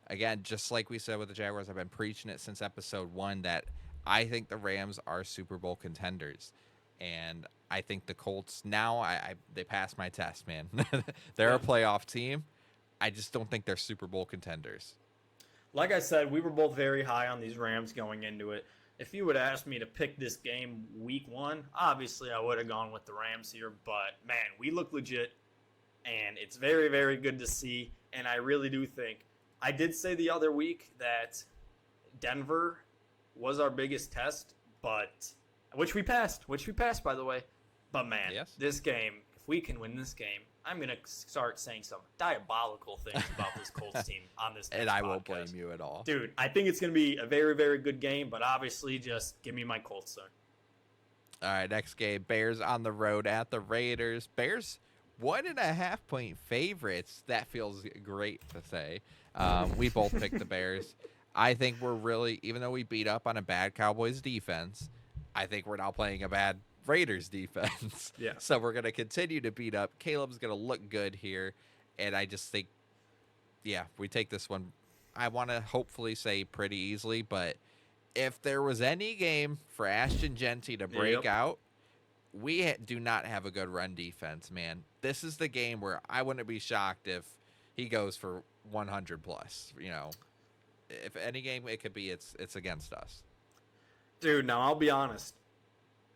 A: again, just like we said with the Jaguars, I've been preaching it since episode 1 that I think the Rams are Super Bowl contenders. And I think the Colts now, they passed my test, man. They're a playoff team. I just don't think they're Super Bowl contenders.
B: Like I said, we were both very high on these Rams going into it. If you would ask me to pick this game week 1, obviously I would have gone with the Rams here. But, man, we look legit, and it's very, very good to see. And I really do think, I did say the other week that Denver was our biggest test, but which we passed, by the way. But, man, This game, if we can win this game, I'm going to start saying some diabolical things about this Colts team on this next
A: And I
B: podcast.
A: won't blame you at all.
B: Dude, I think it's going to be a very, very good game, but obviously just give me my Colts, sir.
A: All right, next game, Bears on the road at the Raiders. Bears 1.5-point favorites. That feels great to say. We both picked the Bears. I think we're really, even though we beat up on a bad Cowboys defense, I think we're now playing a bad Raiders defense.
B: Yeah.
A: So we're going to continue to beat up. Caleb's going to look good here. And I just think, yeah, we take this one. I want to hopefully say pretty easily, but if there was any game for Ashton Genty to break out, we do not have a good run defense, man. This is the game where I wouldn't be shocked if he goes for 100 plus. You know, if any game it could be, it's against us.
B: Dude, now I'll be honest.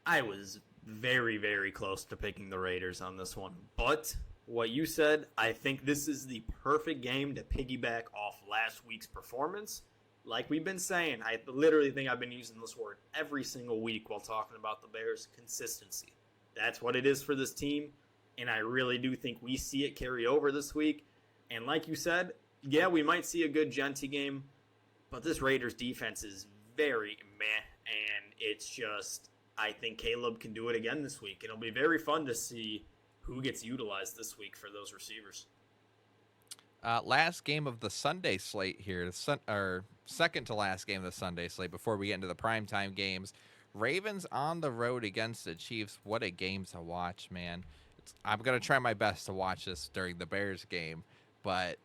B: I was very, very close to picking the Raiders on this one. But what you said, I think this is the perfect game to piggyback off last week's performance. Like we've been saying, I literally think I've been using this word every single week while talking about the Bears. Consistency. That's what it is for this team. And I really do think we see it carry over this week. And like you said, yeah, we might see a good Genty game. But this Raiders defense is very meh. And it's just, I think Caleb can do it again this week. It'll be very fun to see who gets utilized this week for those receivers.
A: Last game of the Sunday slate here, second to last game of the Sunday slate before we get into the primetime games. Ravens on the road against the Chiefs. What a game to watch, man. I'm going to try my best to watch this during the Bears game. But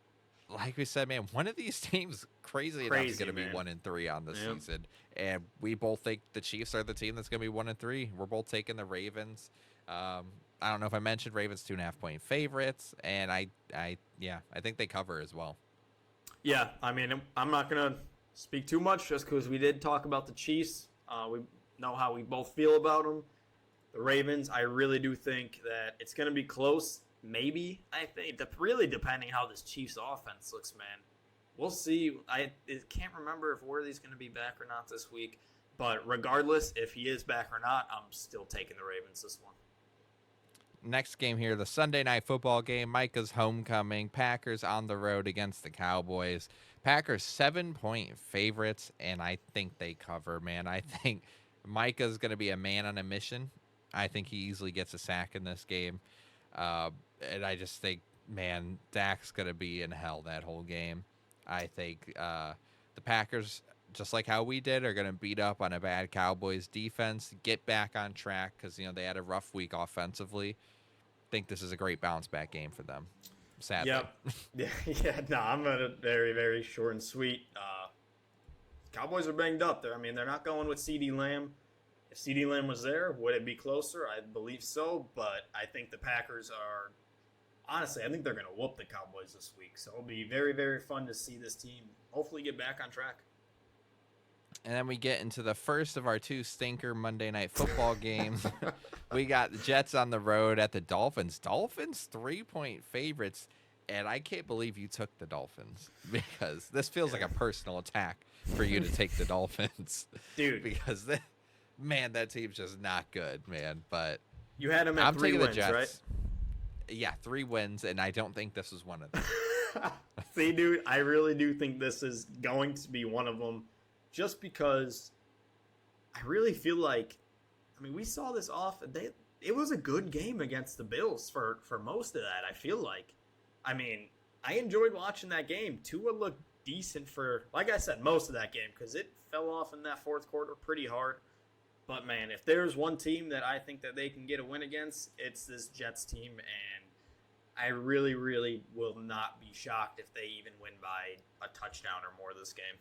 A: like we said, man, one of these teams, crazy enough, is going to be 1-3 on the season. And we both think the Chiefs are the team that's going to be 1-3. We're both taking the Ravens. I don't know if I mentioned Ravens 2.5-point favorites, and I think they cover as well.
B: Yeah, I mean, I'm not gonna speak too much just because we did talk about the Chiefs. We know how we both feel about them. The Ravens, I really do think that it's gonna be close. Maybe I think really depending how this Chiefs offense looks, man. We'll see. I can't remember if Worthy's gonna be back or not this week, but regardless, if he is back or not, I'm still taking the Ravens this one.
A: Next game here, the Sunday night football game, Micah's homecoming. Packers on the road against the Cowboys. Packers 7-point favorites, and I think they cover, man. I think Micah's going to be a man on a mission. I think he easily gets a sack in this game. And I just think, man, Dak's going to be in hell that whole game. I think the Packers, just like how we did, are going to beat up on a bad Cowboys defense, get back on track because, you know, they had a rough week offensively. Think this is a great bounce back game for them. Sadly.
B: Yep. No, I'm gonna very, very short and sweet. Cowboys are banged up there. I mean, they're not going with CeeDee Lamb. If CeeDee Lamb was there, would it be closer? I believe so, but I think the Packers are, honestly, I think they're going to whoop the Cowboys this week. So it'll be very, very fun to see this team hopefully get back on track.
A: And then we get into the first of our two stinker Monday Night Football games. We got the Jets on the road at the Dolphins. Dolphins 3-point favorites. And I can't believe you took the Dolphins, because this feels like a personal attack for you to take the Dolphins.
B: Dude.
A: Because, man, that team's just not good, man. But
B: You had them at
A: I'm
B: 3
A: taking
B: wins,
A: the Jets.
B: right?
A: Yeah, 3 wins, and I don't think this was one of them.
B: See, dude, I really do think this is going to be one of them, just because I really feel like, I mean, we saw this off. It was a good game against the Bills for most of that, I feel like. I mean, I enjoyed watching that game. Tua looked decent for, like I said, most of that game, because it fell off in that fourth quarter pretty hard. But, man, if there's one team that I think that they can get a win against, it's this Jets team, and I really, really will not be shocked if they even win by a touchdown or more this game.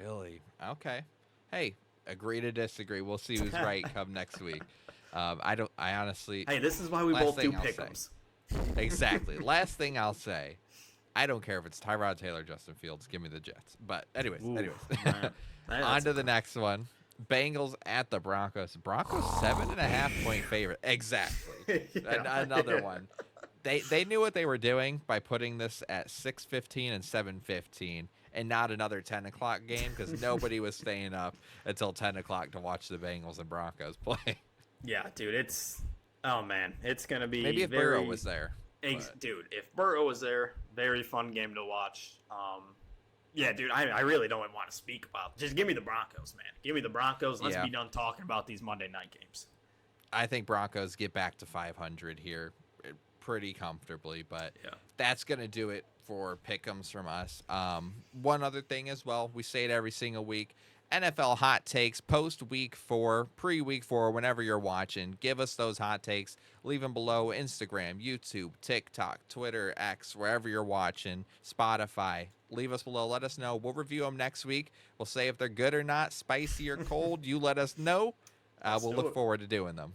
A: Really? Okay. Hey, agree to disagree. We'll see who's right come next week. I honestly.
B: Hey, this is why we both do Pick Ems.
A: Exactly. Last thing I'll say, I don't care if it's Tyrod Taylor, Justin Fields. Give me the Jets. But anyways. On to the next one. Bengals at the Broncos. Broncos 7.5-point favorite. Exactly. Another one. They knew what they were doing by putting this at 6:15 and 7:15, and not another 10 o'clock game, because nobody was staying up until 10 o'clock to watch the Bengals and Broncos play.
B: Yeah, dude, it's going to be
A: maybe if Burrow was there.
B: Dude, if Burrow was there, very fun game to watch. Yeah, dude, I really don't want to speak about it. Just give me the Broncos, man. Give me the Broncos. Let's be done talking about these Monday night games.
A: I think Broncos get back to 500 here pretty comfortably, but that's going to do it for Pick'ems from us. One other thing as well, we say it every single week, NFL hot takes post week 4, pre-week 4, whenever you're watching. Give us those hot takes. Leave them below. Instagram, YouTube, TikTok, Twitter, X, wherever you're watching, Spotify. Leave us below. Let us know. We'll review them next week. We'll say if they're good or not, spicy or cold. You let us know. We'll look forward to doing them.